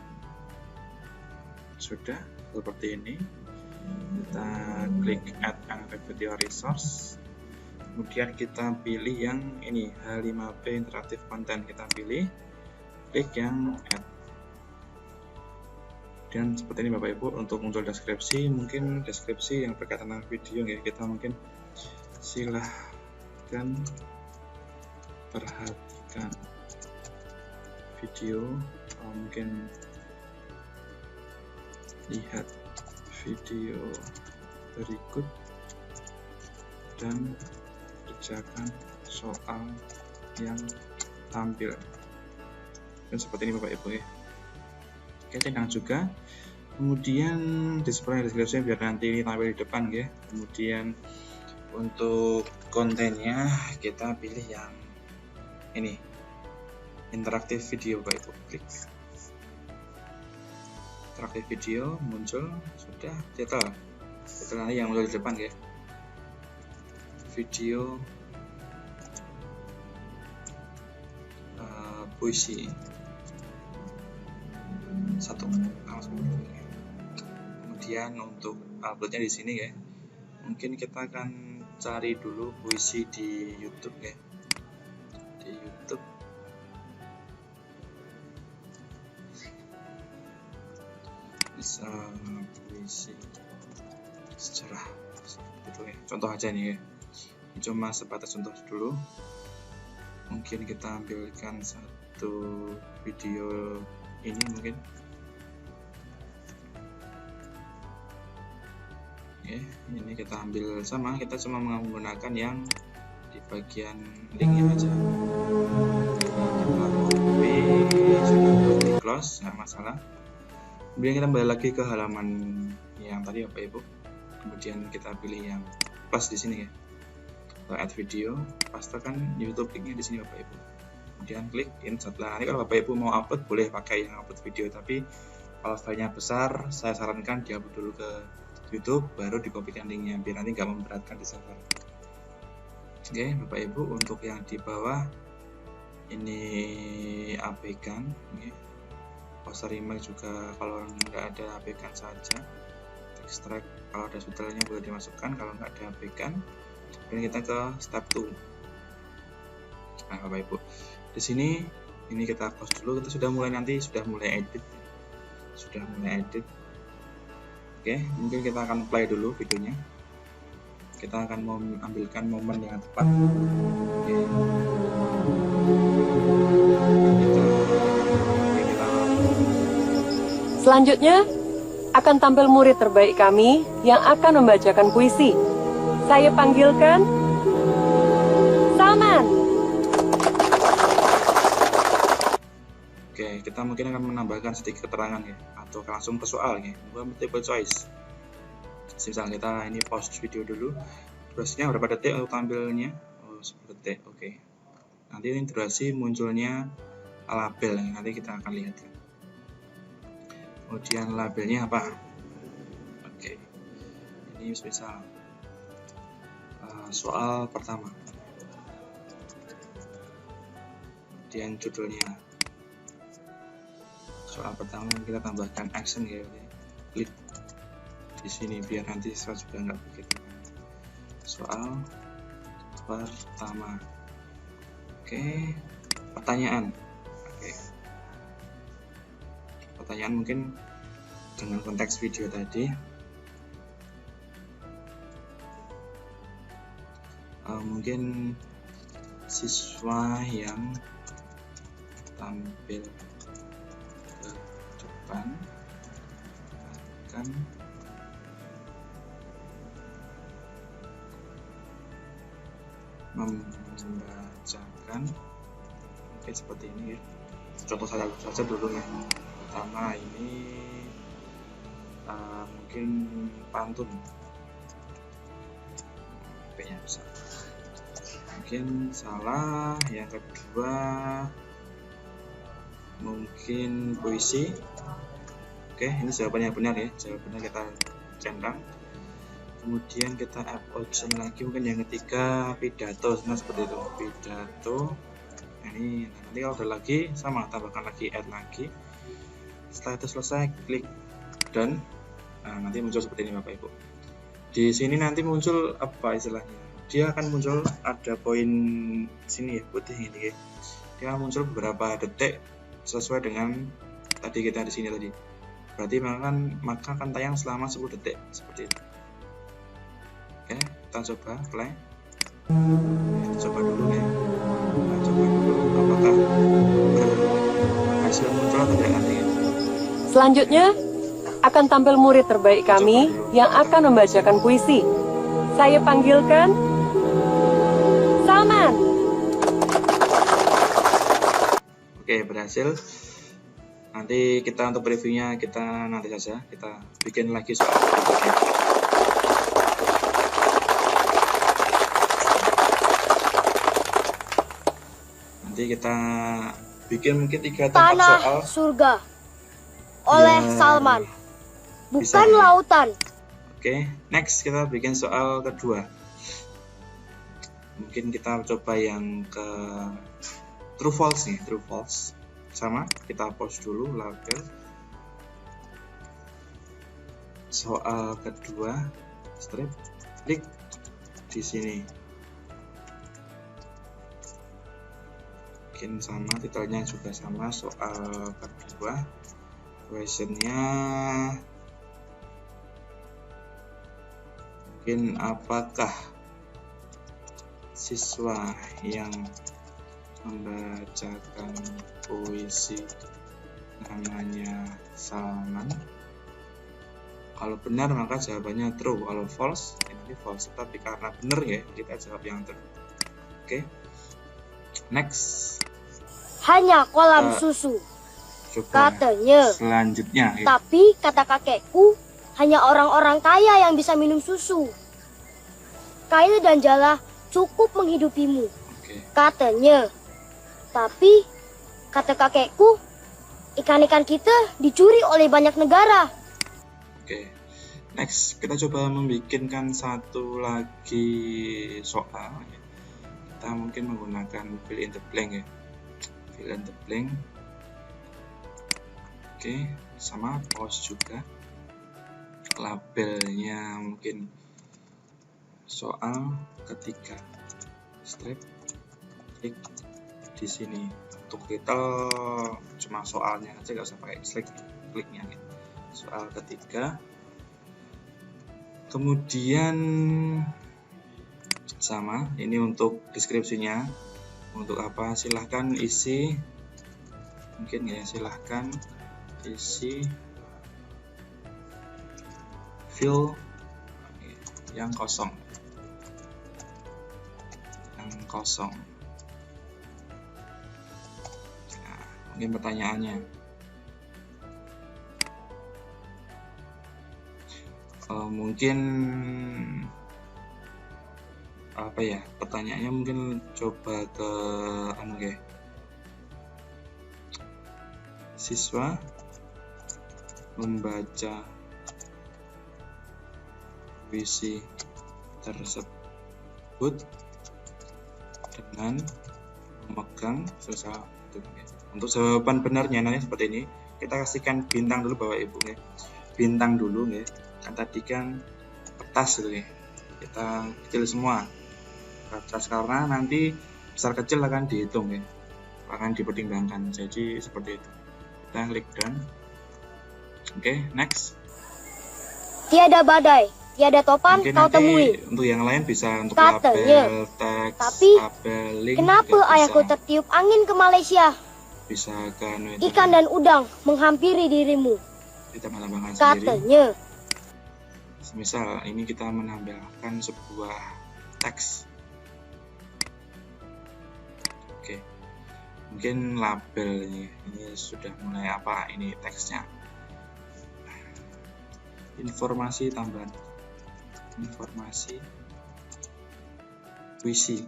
Sudah seperti ini. Kita klik add another video resource. Kemudian kita pilih yang ini, H5P interaktif content, kita pilih, klik yang add. Dan seperti ini Bapak Ibu, untuk muncul deskripsi, mungkin deskripsi yang berkaitan dengan video ya, kita mungkin silahkan perhatikan video, atau mungkin lihat video berikut dan kerjakan soal yang tampil. Dan seperti ini Bapak Ibu ya. Oke, centang juga. Kemudian display deskripsinya biar nanti ini tampil di depan ya. Kemudian untuk kontennya kita pilih yang ini, interaktif video Bapak Ibu. Klik interaktif video, muncul sudah title nanti yang muncul di depan ya. Video puisi satu langsung. Kemudian untuk uploadnya di sini ya, mungkin kita akan cari dulu puisi di YouTube ya. Di YouTube bisa puisi sejarah gitu ya, contoh aja nih ya. Ini cuma sebatas contoh dulu. Mungkin kita ambilkan satu video ini mungkin. Oke, ini kita ambil sama, kita cuma menggunakan yang di bagian linknya aja. Kita copy, di close, nggak masalah. Kemudian kita kembali lagi ke halaman yang tadi Bapak Ibu. Kemudian kita pilih yang plus di sini ya. Add video, pastekan YouTube linknya di sini Bapak Ibu. Kemudian klik insert. Nanti kalau Bapak Ibu mau upload boleh pakai yang upload video, tapi kalau filenya besar saya sarankan diupload dulu ke YouTube baru dikopikan linknya biar nanti nggak memberatkan di server. Oke Bapak Ibu, untuk yang di bawah ini abaikan. Poster email juga kalau nggak ada abaikan saja. Extract kalau ada subtitlenya boleh dimasukkan, kalau nggak ada abaikan. Kemudian kita ke step 2. Nah Bapak Ibu, di sini ini kita close dulu. Kita sudah mulai edit. Oke, mungkin kita akan play dulu videonya. Kita akan ambilkan momen yang tepat. Oke. Selanjutnya akan tampil murid terbaik kami yang akan membacakan puisi. Saya panggilkan Salman. Oke, kita mungkin akan menambahkan sedikit keterangan ya, atau langsung ke soal ya. Multiple choice. Misalnya kita ini pause video dulu. Durasinya berapa detik untuk tampilnya? Oh, 10 detik. Oke. Nanti ini durasi munculnya label. Nanti kita akan lihat ya. Kemudian labelnya apa? Oke. Ini misal soal pertama. Kemudian judulnya. Soal pertama kita tambahkan action ya. Klik di sini biar nanti saya juga nggak begitu. Soal pertama. Oke, pertanyaan. Oke. Pertanyaan mungkin dengan konteks video tadi. Mungkin siswa yang tampil ke depan akan membacakan, oke seperti ini ya. Contoh saja dulu ya. Pertama ini mungkin pantun, P-nya besar. Mungkin salah. Yang kedua mungkin puisi. Oke, ini jawabannya benar ya. Jawabannya kita centang. Kemudian kita add option lagi, mungkin yang ketiga pidato. Nah seperti itu, pidato. Ini nanti kalau udah lagi sama, tambahkan lagi, add lagi. Setelah itu selesai, klik done. Nah nanti muncul seperti ini Bapak Ibu. Di sini nanti muncul apa istilahnya, dia akan muncul ada poin sini ya, putih ini ya. Dia akan muncul beberapa detik sesuai dengan tadi kita di sini tadi. Berarti maka akan tayang selama 10 detik seperti itu. Oke, kita coba play. Kita coba dulu ya. Kita coba dulu apakah berhasil muncul atau tidak nanti ya. Selanjutnya akan tampil murid terbaik kami yang akan membacakan puisi. Saya panggilkan Salman. Oke, berhasil. Nanti kita untuk previewnya kita nanti saja, kita bikin lagi soal berikutnya. Nanti kita bikin mungkin 3 tempat Tanah soal surga oleh Ya, Salman, bisa bukan ya. lautan. Oke, next kita bikin soal kedua. Mungkin kita coba yang ke true false nih, true false. Sama, kita pause dulu label. Soal kedua, strip, klik di sini. Mungkin sama, titelnya juga sama, soal kedua. Questionnya mungkin apakah siswa yang membacakan puisi namanya Salman? Kalau benar maka jawabannya true, kalau false ya nanti false, tapi karena benar ya kita jawab yang true. Oke, next. Hanya kolam susu, Coba katanya. selanjutnya ya. Tapi kata kakekku, hanya orang-orang kaya yang bisa minum susu. Kail dan jala cukup menghidupimu, Oke, katanya. Tapi kata kakekku, ikan-ikan kita dicuri oleh banyak negara. oke. Next, kita coba membikinkan satu lagi soal ya. Kita mungkin menggunakan fill in the blank ya. Fill in the blank. Oke, sama pause juga. Labelnya mungkin soal ketiga. Strip, klik di sini. Untuk title cuma soalnya aja, nggak usah pakai kliknya ya. Soal ketiga. Kemudian sama, ini untuk deskripsinya. Untuk apa? Silahkan isi. Mungkin ya, silahkan isi fill yang kosong. Nah, mungkin pertanyaannya mungkin apa ya, pertanyaannya mungkin coba ke siswa membaca puisi tersebut dengan memegang sesuatu. Untuk jawaban benarnya nanti seperti ini, kita kasihkan bintang dulu Bapak Ibu ya. Bintang dulu ya. Kan tadi kan kertas gitu ya. Kita kecil semua kertas karena nanti besar kecil akan dihitung ya. Akan dipertimbangkan. Jadi seperti itu. Kita klik done. Oke, next. Tiada badai, tiada topan Mungkin kau nanti temui. untuk yang lain bisa untuk Katanya. label, teks, Tapi, labeling, Kenapa juga ayahku bisa, tertiup angin ke Malaysia? bisa ke Ikan dan udang menghampiri dirimu, ditambah-tambahkan sendiri. katanya. Misal ini kita menambahkan sebuah teks. Oke, mungkin label ini sudah mulai apa ini teksnya. Informasi tambahan, informasi puisi.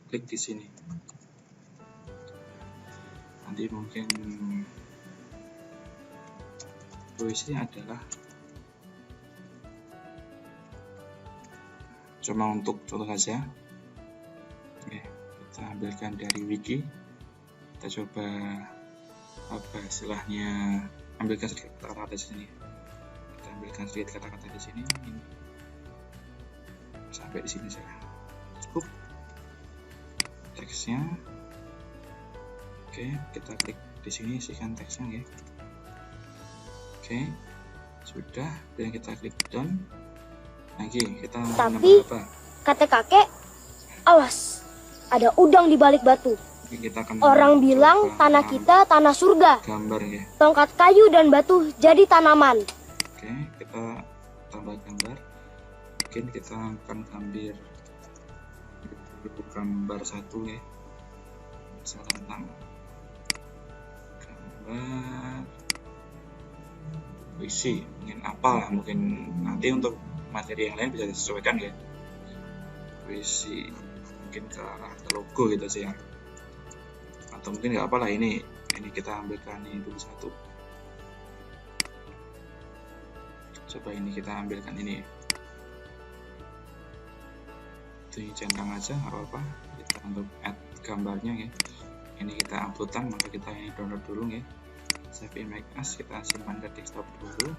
Klik di sini. Nanti mungkin puisi adalah cuma untuk contoh saja. Oke, kita ambilkan dari wiki. Kita coba apa istilahnya, ambilkan sedikit kata-kata di sini. Kita ambilkan sedikit kata-kata di sini. Sampai di sini saja. Cukup teksnya. Oke, kita klik di sini, isikan teksnya ya. Oke, sudah, dan kita klik done. Lagi kita Tapi, menambah apa? kata kakek, awas, ada udang di balik batu. Oke, kita akan Orang coba bilang tanah kita tanah surga. gambar ya. Tongkat kayu dan batu jadi tanaman. Oke, kita tambah gambar. Mungkin kita akan ambil gambar satu ya. misalnya tentang gambar puisi, mungkin apalah, mungkin nanti untuk materi yang lain bisa disesuaikan ya, puisi mungkin ke arah logo gitu sih ya, atau mungkin nggak apalah, ini kita ambilkan ini dulu satu, coba ini kita ambilkan ini centang aja nggak apa-apa, kita untuk add gambarnya ya, ini kita uploadan, maka kita ini download dulu ya, save image as, kita simpan ke desktop dulu,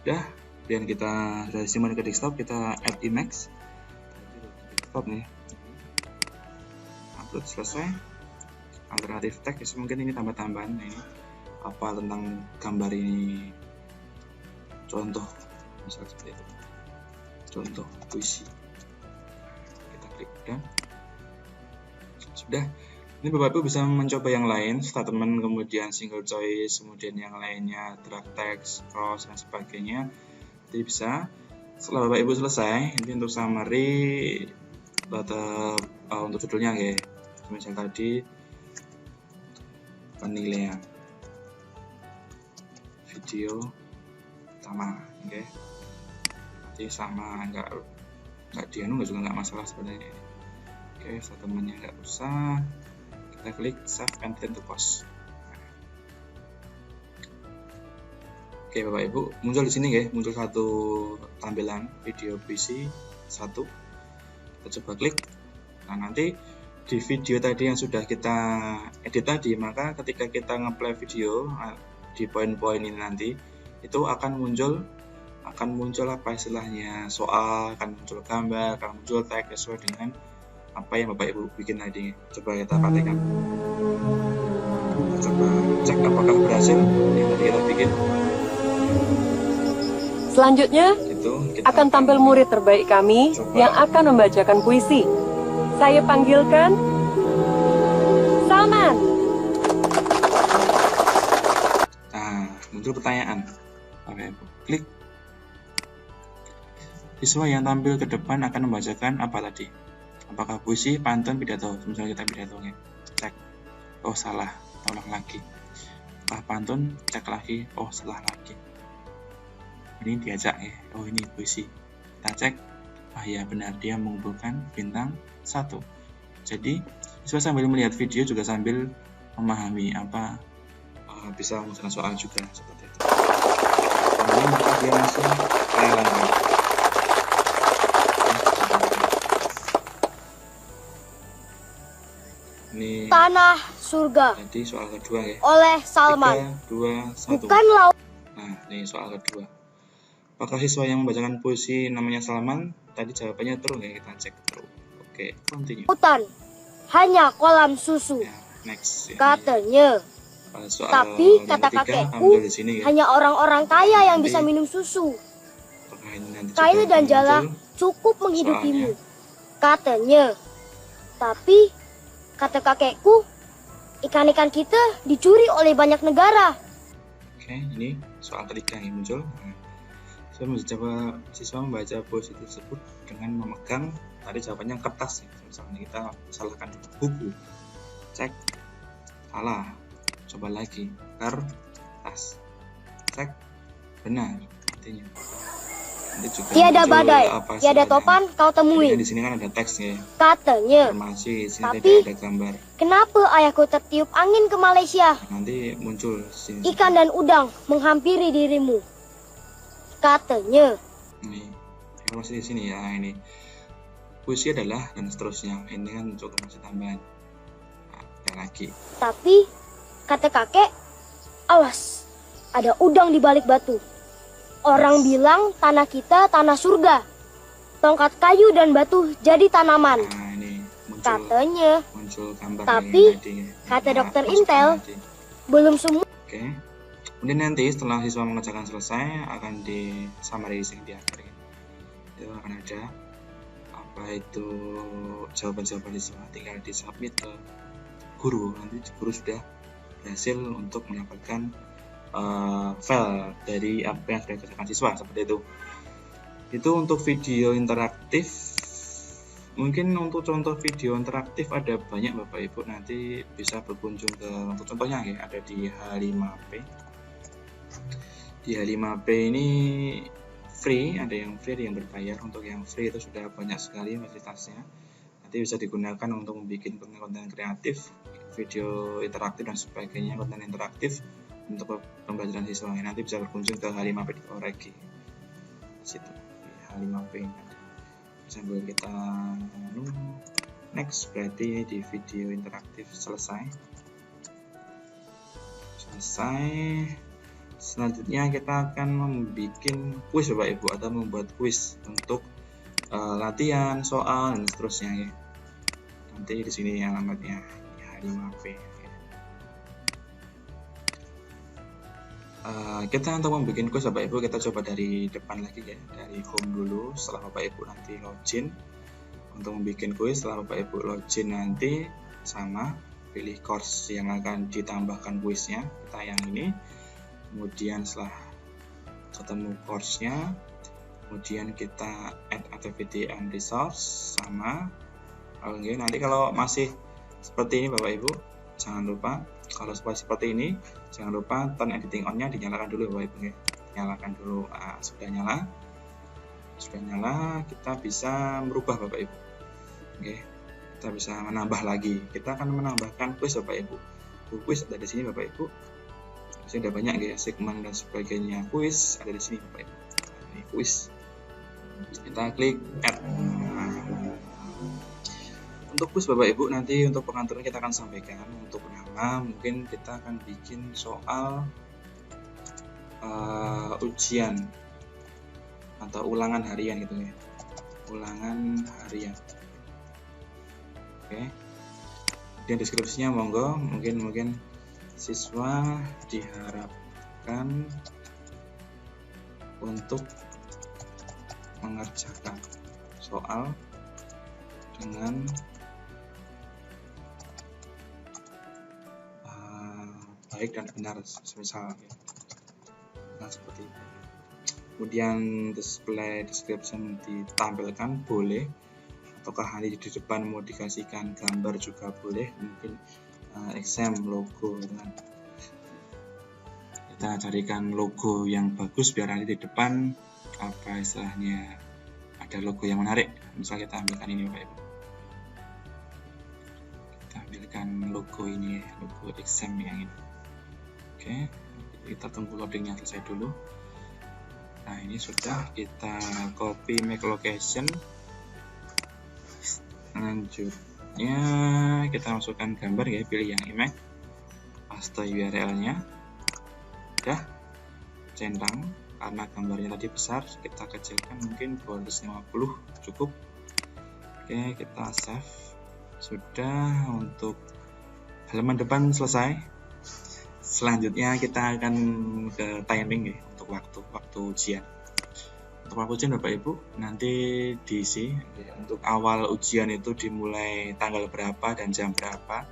sudah, dan kita sudah simpan ke desktop, kita add image desktop nih, upload selesai, alternatif teks mungkin ini tambah-tambahan ini apa tentang gambar ini, contoh misalnya seperti itu, contoh puisi, kita klik dan sudah. Ini Bapak Ibu bisa mencoba yang lain, statement, kemudian single choice, kemudian yang lainnya drag text, cross dan sebagainya. Jadi bisa. Setelah Bapak Ibu selesai, ini untuk summary tetap untuk judulnya ya. Misal tadi penilaian video pertama, oke. Jadi sama, nggak dianu juga nggak masalah sebenarnya. Oke, statementnya nggak usah. Kita klik save and print to post. Oke Bapak Ibu, muncul di sini ya, muncul satu tampilan video puisi satu. Kita coba klik. Nah nanti di video tadi yang sudah kita edit tadi, maka ketika kita nge-play video di poin-poin ini nanti itu akan muncul apa istilahnya soal, akan muncul gambar, akan muncul teks sesuai dengan apa yang Bapak Ibu bikin tadi. Coba kita praktekkan. Coba cek apakah berhasil yang tadi kita bikin. Selanjutnya Kita akan tampil murid terbaik kami yang akan membacakan puisi. Saya panggilkan Salman. Nah, muncul pertanyaan. Bapak Ibu klik. Siswa yang tampil ke depan akan membacakan apa tadi? Apakah puisi, pantun, pidato? Misalnya kita pidato ya. Cek. Oh salah, tolak lagi. Apakah pantun? Cek lagi. Oh salah lagi. Ini diajak ya. Oh ini puisi. Kita cek. Ah ya benar, dia mengumpulkan bintang 1. Jadi siswa sambil melihat video juga sambil memahami apa, bisa mengerjakan soal juga seperti itu. Kemudian maka dia langsung lagi. Ini Tanah surga jadi soal kedua ya. oleh Salman. 3, 2, 1. Bukan laut. Nah, ini soal kedua. Apakah siswa yang membacakan puisi namanya Salman? Tadi jawabannya true ya, kita cek true. Oke, continue. Lautan, hanya kolam susu. Ya, next. Ini, Katanya. soal Tapi yang kata ketiga, kakekku, ambil di sini ya. hanya orang-orang kaya yang bisa minum susu. Apakah ini nanti Kayu juga dan muncul? jala cukup menghidupimu. Katanya. Tapi kata kakekku, ikan-ikan kita dicuri oleh banyak negara. Oke, ini soal ketiga yang muncul. Nah, siswa membaca puisi tersebut dengan memegang, tadi jawabannya kertas ya. Misalnya kita salahkan buku, cek, salah, coba lagi, kertas, cek, benar, artinya. Nanti juga Tiada muncul badai, apa tiada istilahnya. topan kau Jadi temui. di sini kan ada teksnya, Katanya. informasi, di sini Tapi- tidak ada gambar. Kenapa ayahku tertiup angin ke Malaysia? Nanti muncul di sini. Ikan dan udang menghampiri dirimu. Katanya. Ini informasi di sini ya, ini puisi adalah dan seterusnya. Ini kan untuk informasi tambahan. Nah, ada lagi. Tapi kata kakek, awas, ada udang di balik batu. Orang bilang tanah kita tanah surga. Tongkat kayu dan batu jadi tanaman. Nah, ini muncul Katanya. gambar Tapi, yang tadi, yang kata kita dokter masukkan Intel, tadi. Belum semua. Oke. Kemudian nanti setelah siswa mengerjakan selesai akan di summarizing di akhir. Itu akan ada apa itu jawaban-jawaban siswa, tinggal disubmit ke guru. Nanti guru sudah berhasil untuk mendapatkan file dari apa yang sudah dikerjakan siswa, seperti itu. Itu untuk video interaktif Mungkin untuk contoh video interaktif ada banyak Bapak Ibu, nanti bisa berkunjung ke, untuk contohnya ya, ada di H5P. Di H5P ini free, ada yang free, ada yang berbayar. Untuk yang free itu sudah banyak sekali fasilitasnya, nanti bisa digunakan untuk membuat konten-konten kreatif, video interaktif dan sebagainya, konten interaktif untuk pembelajaran siswa. Nanti bisa berkunjung ke h5p.org situ, H5P ini. Sambil kita next, berarti di video interaktif selesai. Selanjutnya kita akan membuat kuis Bapak Ibu, atau membuat kuis untuk latihan, soal dan seterusnya ya. Nanti di sini alamatnya H5P. Kita untuk membuat kuis Bapak Ibu, kita coba dari depan lagi ya, dari home dulu. Setelah Bapak Ibu nanti login untuk membuat kuis, setelah Bapak Ibu login nanti sama pilih course yang akan ditambahkan kuisnya, kita yang ini. Kemudian setelah ketemu course-nya, kemudian kita add activity and resource sama. Oke, nanti kalau masih seperti ini Bapak Ibu, jangan lupa, kalau seperti ini jangan lupa turn editing on-nya dinyalakan dulu Bapak Ibu ya. Nyalakan dulu. Sudah nyala, kita bisa merubah Bapak Ibu. Oke, kita bisa menambah lagi. Kita akan menambahkan kuis Bapak Ibu. Kuis ada di sini Bapak Ibu. Di sini ada banyak ya, segmen dan sebagainya. Kuis ada di sini Bapak Ibu. Ini kuis. Kita klik add. Untuk kuis Bapak Ibu, nanti untuk pengaturan kita akan sampaikan. Untuk nama mungkin kita akan bikin soal ujian atau ulangan harian gitu ya, ulangan harian. Oke, dan deskripsinya monggo, mungkin siswa diharapkan untuk mengerjakan soal dengan baik dan benar, semisal ya. Nah, seperti itu. Kemudian display description ditampilkan boleh, ataukah hanya di depan mau dikasihkan gambar juga boleh, mungkin exam logo gitu kan. Kita carikan logo yang bagus biar nanti di depan apa istilahnya ada logo yang menarik. Misal kita ambilkan ini Bapak Ibu, kita ambilkan logo ini, logo exam yang ini. Oke, kita tunggu loadingnya selesai dulu. Nah, ini sudah, kita copy make location. Selanjutnya kita masukkan gambar ya, pilih yang image, paste URL-nya. Udah, centang, karena gambarnya tadi besar, kita kecilkan mungkin 250 cukup. Oke, kita save. Sudah, untuk halaman depan selesai. Selanjutnya kita akan ke timing ya, untuk waktu ujian. Untuk waktu ujian Bapak Ibu nanti diisi ya, untuk awal ujian itu dimulai tanggal berapa dan jam berapa.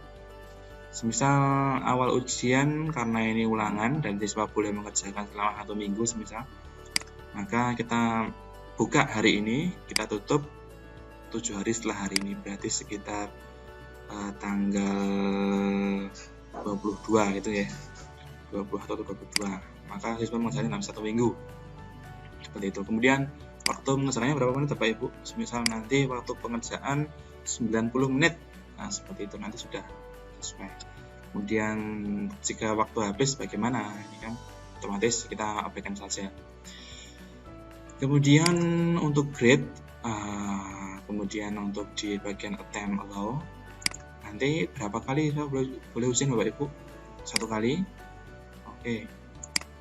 Semisal awal ujian karena ini ulangan dan siswa boleh mengerjakan selama 1 minggu semisal, maka kita buka hari ini, kita tutup 7 hari setelah hari ini, berarti sekitar tanggal 22 gitu ya, 20 atau 22, maka siswa mengerjakan dalam 1 minggu seperti itu. Kemudian waktu mengerjakannya berapa menit Bapak Ibu, misal nanti waktu pengerjaan 90 menit, nah seperti itu, nanti sudah sesuai. Kemudian jika waktu habis bagaimana, ini kan otomatis kita abaikan saja. Kemudian untuk grade, kemudian untuk di bagian attempt allow, nanti berapa kali boleh ujian Bapak Ibu? 1 kali, oke,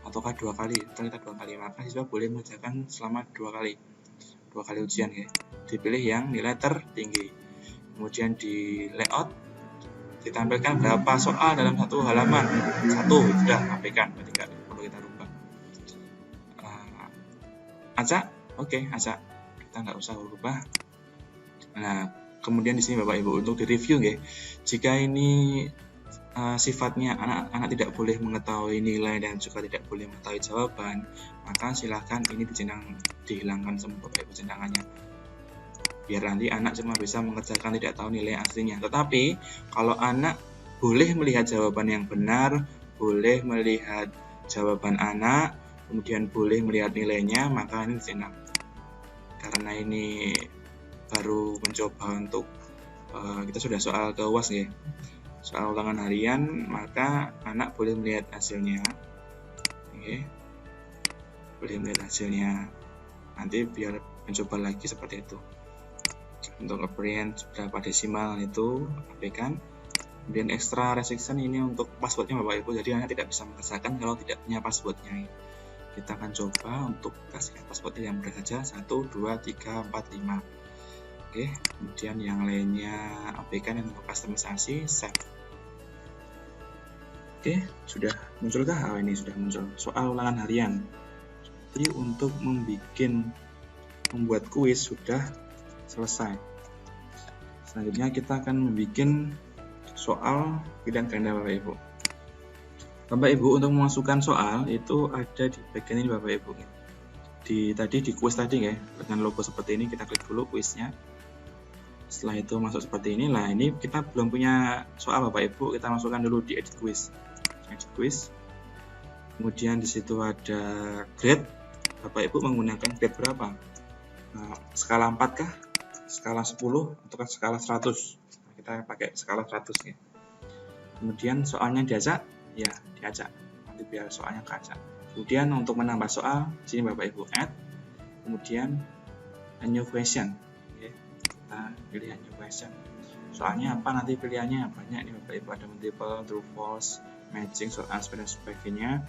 ataukah 2 kali? Kita 2 kali, maka siswa boleh mengerjakan selama 2 kali ujian ya. Dipilih yang nilai tertinggi. Kemudian di layout ditampilkan berapa soal dalam 1 halaman, 1 sudah abaikan, berarti tidak perlu kita rubah. Acak, oke, acak, kita nggak usah rubah. Nah, kemudian di sini Bapak Ibu untuk di review ya, jika ini sifatnya anak-anak tidak boleh mengetahui nilai dan juga tidak boleh mengetahui jawaban, maka silahkan ini dihilangkan semua Bapak Ibu centangannya. biar nanti anak cuma bisa mengerjakan tidak tahu nilai aslinya. Tetapi kalau anak boleh melihat jawaban yang benar, boleh melihat jawaban anak, kemudian boleh melihat nilainya, maka ini C6. Karena ini baru mencoba untuk kita sudah soal ke UAS ya, soal ulangan harian, maka anak boleh melihat hasilnya. Oke. Boleh melihat hasilnya. Nanti biar mencoba lagi seperti itu. Untuk aperian berapa desimal itu abaikan. Kemudian extra restriction ini untuk passwordnya Bapak Ibu, jadi anak tidak bisa mengerjakan kalau tidak punya passwordnya. Kita akan coba untuk kasih passwordnya yang mudah saja, 1, 2, 3, 4, 5. Oke, kemudian yang lainnya abaikan yang untuk customisasi, save. Oke, sudah munculkah? Oh, ini sudah muncul. Soal ulangan harian. Jadi untuk membuat kuis sudah selesai. Selanjutnya kita akan membuat soal pilihan ganda Bapak Ibu. Bapak Ibu untuk memasukkan soal itu ada di bagian ini Bapak Ibu. Tadi di kuis tadi ya, dengan logo seperti ini kita klik dulu kuisnya. Setelah itu masuk seperti ini. Nah, ini kita belum punya soal Bapak Ibu, kita masukkan dulu di edit quiz. Edit quiz. Kemudian di situ ada grade. Bapak Ibu menggunakan grade berapa? Nah, skala 4 kah? Skala 10 atau skala 100? Kita pakai skala 100 ya. Kemudian soalnya diacak, ya diacak. Nanti biar soalnya keacak. Kemudian untuk menambah soal, sini Bapak Ibu add. Kemudian a new question. Oke. Kita pilih a new question. Soalnya apa nanti pilihannya? Banyak nih Bapak Ibu, ada multiple, true, false, matching, short answer dan sebagainya.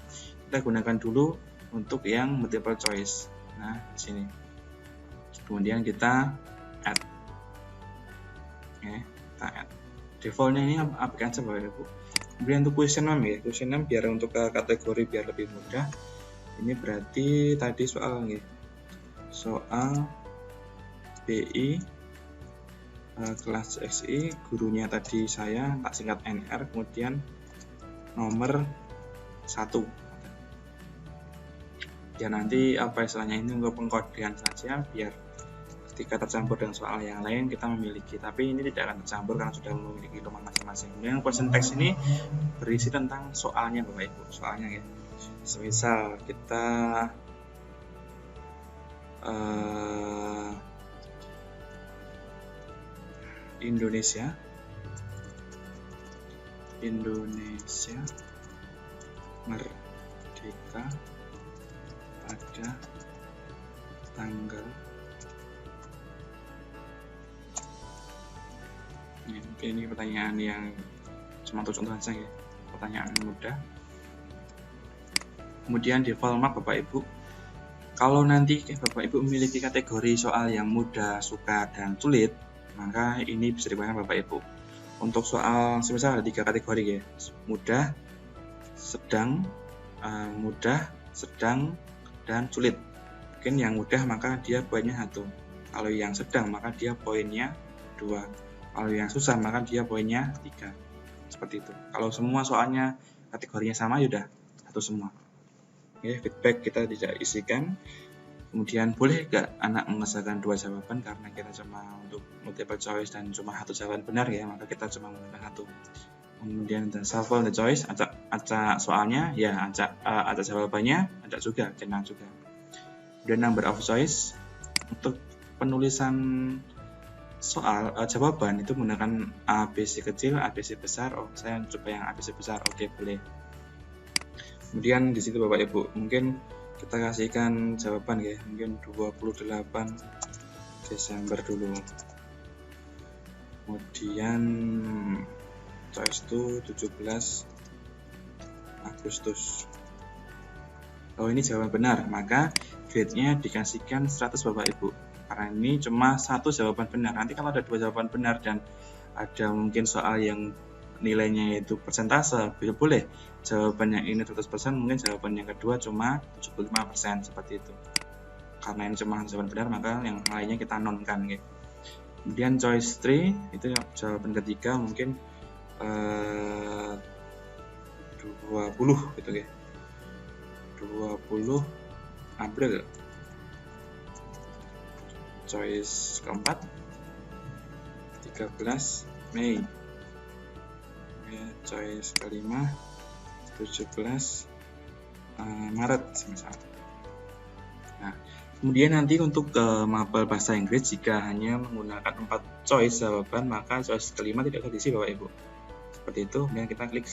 Kita gunakan dulu untuk yang multiple choice. Nah, di sini. Kemudian kita add. Oke. Defaultnya ini aplikasi Bapak Ibu. Kemudian untuk question 6 ya, question 6 biar untuk kategori biar lebih mudah. Ini berarti tadi soal nih, soal BI kelas XI, gurunya tadi saya tak singkat NR, kemudian nomor 1. Ya nanti apa istilahnya ini untuk pengkodean saja biar ketika tercampur dengan soal yang lain kita memiliki, tapi ini tidak akan tercampur karena sudah memiliki ruang masing-masing. Kemudian question text ini berisi tentang soalnya Bapak Ibu, soalnya ya. Semisal kita Indonesia merdeka pada tanggal ini pertanyaan yang cuma untuk contoh saja ya, pertanyaan mudah. Kemudian di format Bapak Ibu, kalau nanti Bapak Ibu memiliki kategori soal yang mudah, suka, dan sulit, maka ini bisa digunakan Bapak Ibu. Untuk soal semisal ada 3 kategori ya, mudah, sedang, dan sulit. Mungkin yang mudah maka dia poinnya 1, kalau yang sedang maka dia poinnya 2. Kalau yang susah maka dia poinnya 3. Seperti itu. Kalau semua soalnya kategorinya sama, yaudah satu semua. Oke, feedback kita tidak isikan. Kemudian boleh nggak anak mengerjakan 2 jawaban karena kita cuma untuk multiple choice dan cuma 1 jawaban benar ya, maka kita cuma menggunakan 1. Kemudian shuffle the choice, acak soalnya, ya acak jawabannya, ada juga, kena juga. Kemudian number of choice, untuk penulisan soal jawaban itu menggunakan ABC kecil, ABC besar. Oh, saya coba yang ABC besar. Oke, boleh. Kemudian di situ Bapak Ibu, mungkin kita kasihkan jawaban ya, mungkin 28 Desember dulu. Kemudian choice itu 17 Agustus. Oh, ini jawaban benar, maka grade-nya dikasihkan 100 Bapak Ibu. Karena ini cuma 1 jawaban benar. Nanti kalau ada 2 jawaban benar dan ada mungkin soal yang nilainya itu persentase, boleh jawabannya ini 100%, mungkin jawaban yang kedua cuma 75%, seperti itu. Karena ini cuma jawaban benar, maka yang lainnya kita nonkan gitu. Kemudian choice 3 itu jawaban ketiga mungkin 20 gitu ya. 20 April. Choice keempat 13 Mei. Choice kelima 17 Maret misal. Nah, kemudian nanti untuk mapel bahasa Inggris jika hanya menggunakan 4 choice jawaban, maka choice kelima tidak usah diisi Bapak Ibu. Seperti itu, kemudian kita klik.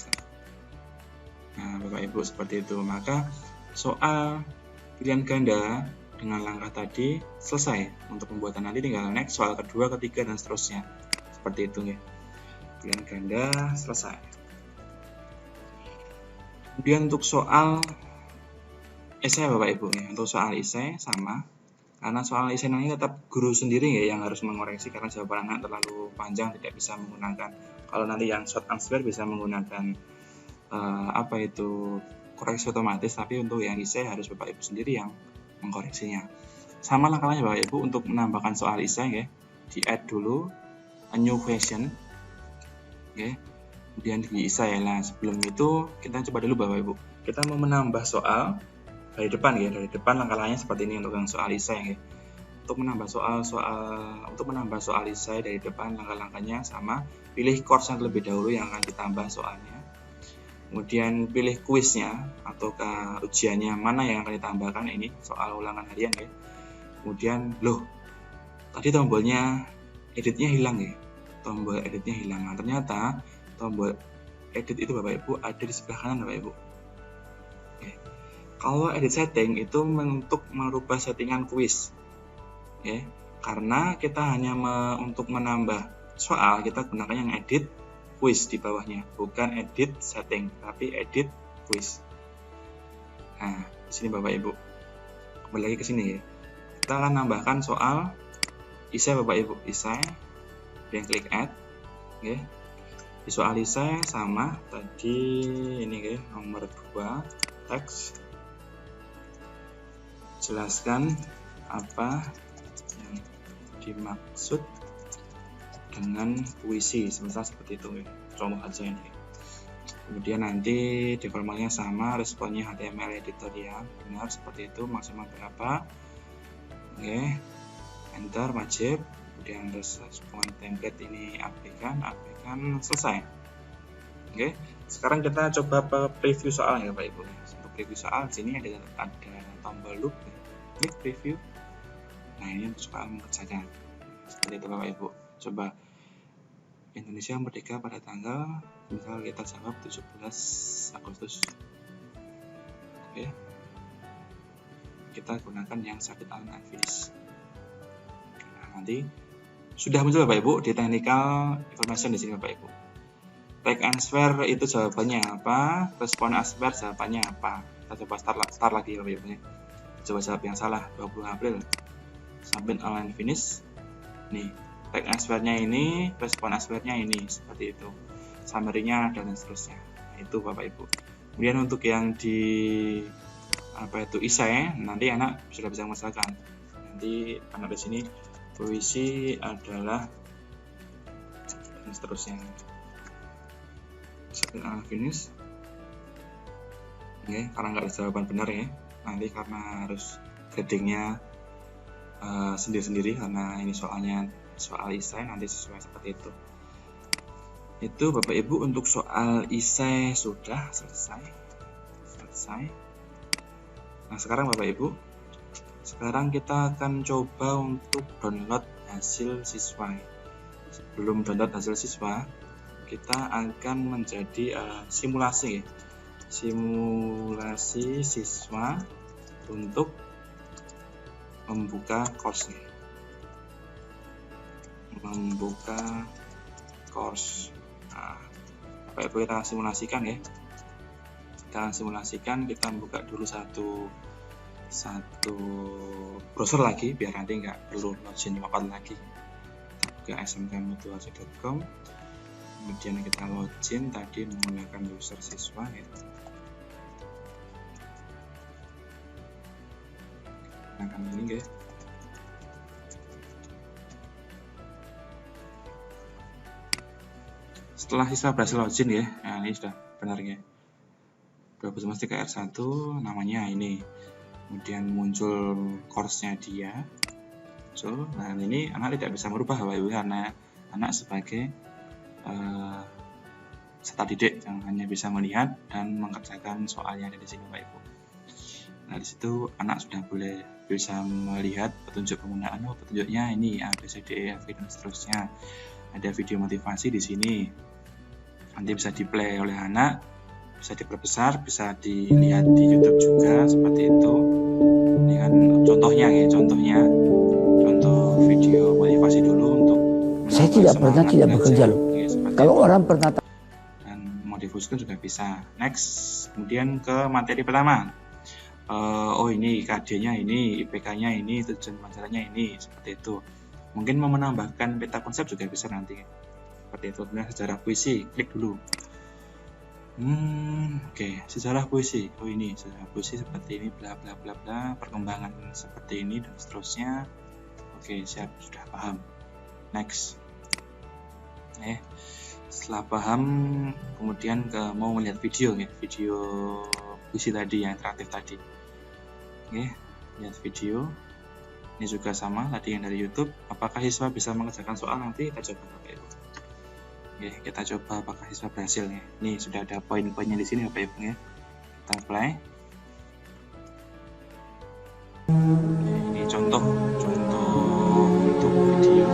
Nah, Bapak Ibu seperti itu. Maka soal pilihan ganda dengan langkah tadi selesai. Untuk pembuatan nanti tinggal next soal kedua, ketiga, dan seterusnya. Seperti itu ya. Pilihan ganda selesai. Kemudian untuk soal esai Bapak Ibu ya. Untuk soal esai sama. Karena soal esai nanti tetap guru sendiri ya yang harus mengoreksi karena jawaban anak terlalu panjang, tidak bisa menggunakan. Kalau nanti yang short answer bisa menggunakan koreksi otomatis, tapi untuk yang esai harus Bapak Ibu sendiri yang mengkoreksinya. Sama langkahnya Bapak Ibu untuk menambahkan soal esai ya. Di add dulu a new question. Oke. Kemudian di esai. Nah, sebelum itu kita coba dulu Bapak Ibu. Kita mau menambah soal dari depan ya. Dari depan langkahnya seperti ini untuk yang soal esai ya. Untuk menambah soal esai dari depan langkah-langkahnya sama. Pilih course yang terlebih dahulu yang akan ditambah soalnya. Kemudian pilih kuisnya atau ujiannya mana yang akan ditambahkan, ini soal ulangan harian ya. Kemudian tadi tombolnya editnya hilang ya. Tombol editnya hilang. Nah, ternyata tombol edit itu Bapak Ibu ada di sebelah kanan Bapak Ibu. Oke. Kalau edit setting itu untuk merubah settingan kuis. Ya. Karena kita hanya untuk menambah soal kita gunakan yang edit quiz di bawahnya, bukan edit setting, tapi edit quiz. Nah, di sini Bapak Ibu. Kembali lagi ke sini ya. Kita akan nambahkan soal esai Bapak Ibu, esai. Dan klik add. Oke. Di soal esai sama tadi ini ya, nomor 2, teks. Jelaskan apa yang dimaksud dengan puisi, semisal seperti itu ya. Contoh aja ini. Kemudian nanti di formatnya sama, responnya HTML editorial, benar seperti itu, maksimal berapa. Oke. Enter wajib. Kemudian respon template ini abaikan, selesai. Oke. Sekarang kita coba preview soal ya Bapak Ibu. Untuk preview soal sini ada tombol loop ya. Klik preview. Nah, ini untuk soal mengerjakan. Seperti itu Bapak Ibu. Coba Indonesia merdeka pada tanggal, misal kita jawab 17 Agustus. Oke. Kita gunakan yang submit and finish. Nah, nanti sudah muncul Bapak Ibu di technical information di sini Bapak Ibu. Take answer itu jawabannya apa, respon answer jawabannya apa. Kita coba start lagi Bapak Ibu ya. Coba jawab yang salah 20 April. Submit online finish. Nih, take answer-nya ini, respon answer-nya ini, seperti itu. Summary-nya dan seterusnya. Nah, itu Bapak Ibu. Kemudian untuk yang di esai, nanti anak sudah bisa mengerjakan. Nanti anak di sini puisi adalah dan seterusnya. Submit and finish. Oke, karena nggak ada jawaban benar ya. Nanti karena harus gradingnya sendiri-sendiri karena ini soal esai nanti sesuai seperti itu. Itu Bapak Ibu untuk soal esai sudah selesai. Nah, sekarang Bapak Ibu, sekarang kita akan coba untuk download hasil siswa. Sebelum download hasil siswa, kita akan menjadi simulasi siswa untuk membuka course. Nah, Bapak Ibu kita simulasikan ya. Kita buka dulu satu browser lagi biar nanti nggak perlu login 4 lagi. Kita buka smkmutuaja.com. Kemudian kita login tadi menggunakan user siswa ya. Gunakan ini ya. Setelah siswa berhasil login ya, nah ini sudah benar ya. 2013 R1 namanya ini. Kemudian muncul course-nya dia. Nah ini anak tidak bisa merubah Bapak Ibu karena anak sebagai peserta didik yang hanya bisa melihat dan mengerjakan soal yang ada di sini Bapak Ibu. Nah di situ anak sudah boleh bisa melihat petunjuk penggunaan, petunjuknya ini A, B, C, D, E, F, dan seterusnya. Ada video motivasi di sini. Nanti bisa di play oleh anak, bisa diperbesar, bisa dilihat di YouTube juga seperti itu. Ini kan contohnya ya, contoh video motivasi dulu untuk saya tidak pernah tidak bekerja loh. Kalau itu. orang pernah Dan mau difuskan juga bisa. Next, kemudian ke materi pertama. Oh ini KD-nya ini, IPK-nya ini, tujuan pelajarannya ini, seperti itu. Mungkin mau menambahkan peta konsep juga bisa nanti. Seperti itu. Kemudian sejarah puisi, klik dulu. Oke, sejarah puisi. Oh ini sejarah puisi seperti ini, bla bla bla bla, perkembangan seperti ini dan seterusnya. Oke, siap, sudah paham. Next. Setelah paham, kemudian mau melihat video ya, video puisi tadi yang interaktif tadi. Oke, lihat video. Ini juga sama tadi yang dari YouTube. Apakah siswa bisa mengerjakan soal nanti? Kita coba Bapak Ibu. Oke, kita coba apakah siswa berhasil ya. Ini sudah ada poin-poinnya di sini Bapak Ibu ya. Kita play. Oke, ini contoh untuk video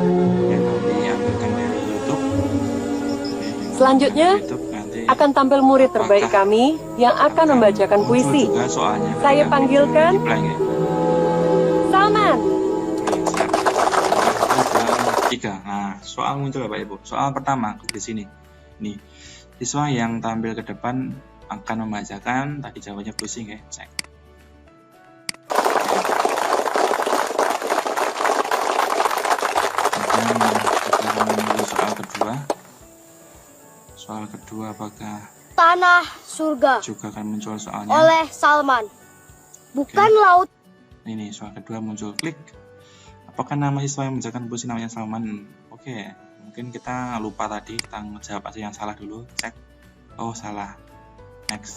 yang nanti ambilkan dari YouTube. Selanjutnya nanti akan tampil murid terbaik kami yang akan membacakan puisi. juga soalnya. Saya panggilkan Di play ya. Salman. Tiga. Nah, soal muncul Bapak Ibu. Soal pertama di sini. Nih, siswa yang tampil ke depan akan membacakan tadi jawabannya puisi ya. Cek. Kemudian soal kedua. Soal kedua apakah Tanah surga juga akan muncul soalnya? oleh Salman. Bukan laut. Ini soal kedua muncul, klik. Apakah nama siswa yang mengerjakan puisi namanya Salman? Oke, mungkin kita lupa tadi, kita jawab aja yang salah dulu. Cek. Oh salah. Next.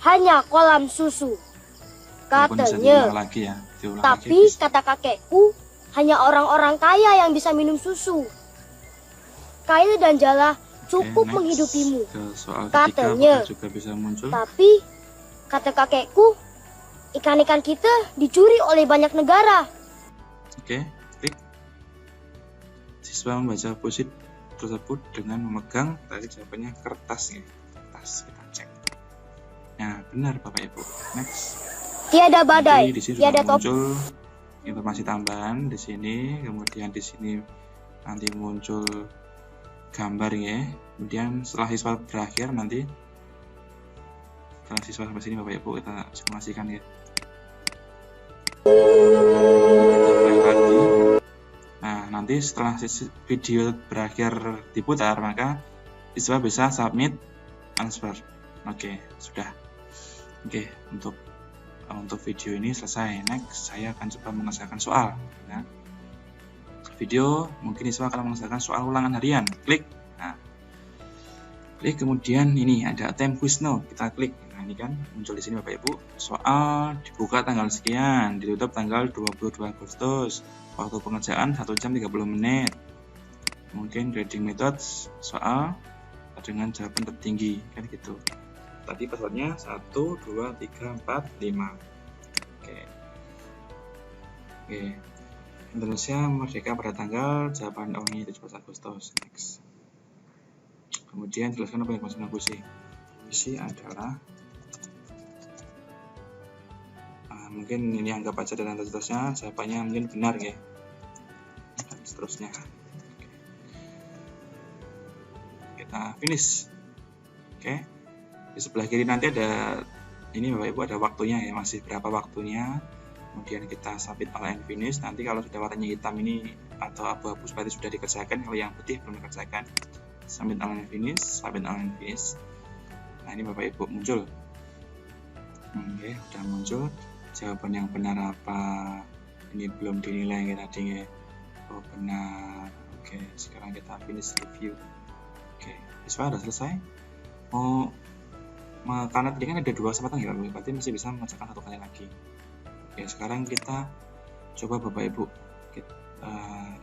Hanya kolam susu. Walaupun bisa Katanya. diulang lagi ya. Diulang Tapi lagi bisa. kata kakekku, hanya orang-orang kaya yang bisa minum susu. Kail dan jala cukup Oke, next. menghidupimu. Ke soal Katanya. ketiga apakah juga bisa muncul? Tapi kata kakekku, ikan-ikan kita dicuri oleh banyak negara. Oke, klik. Siswa membaca puisi tersebut dengan memegang tadi jawabannya kertas ya. Kertas kita cek. Nah, benar Bapak Ibu. Next. Tiada badai, Nanti di sini tiada sudah top. muncul informasi tambahan di sini, kemudian di sini nanti muncul gambar ya. Kemudian setelah siswa berakhir nanti setelah siswa sampai sini Bapak Ibu kita simulasikan ya. Kita play lagi. Nah, nanti setelah video berakhir diputar maka siswa bisa submit answer. Oke, sudah. Oke, untuk video ini selesai. Next, saya akan coba mengerjakan soal. Ya. Video, mungkin siswa akan mengerjakan soal ulangan harian. Klik. Nah, klik kemudian ini ada attempt quiz now. Kita klik. Nah, ini kan muncul di sini Bapak Ibu. Soal dibuka tanggal sekian, ditutup tanggal 22 Agustus. Waktu pengerjaan 1 jam 30 menit. Mungkin grading method soal dengan jawaban tertinggi kan gitu. Tadi passwordnya 1, 2, 3, 4, 5. Oke. Indonesia merdeka pada tanggal jawaban oh ini 17 Agustus. Next. Kemudian jelaskan apa yang dimaksud puisi. Puisi adalah mungkin ini anggap aja dan seterusnya. Jawabannya mungkin benar ya. Dan seterusnya. Kita finish. Oke. Di sebelah kiri nanti ada ini Bapak Ibu ada waktunya ya, masih berapa waktunya. Kemudian kita submit all and finish. Nanti kalau sudah warnanya hitam ini atau abu-abu seperti sudah dikerjakan, kalau yang putih belum dikerjakan. Submit all and finish, submit all and finish. Nah, ini Bapak Ibu muncul. Oke, sudah muncul. Jawaban yang benar apa? Ini belum dinilai ya tadi ya. Oh, benar. Oke, sekarang kita finish review. Oke, siswa sudah selesai. Karena tadi kan ada 2 kesempatan ya, berarti masih bisa mengerjakan 1 kali lagi. Oke, sekarang kita coba Bapak Ibu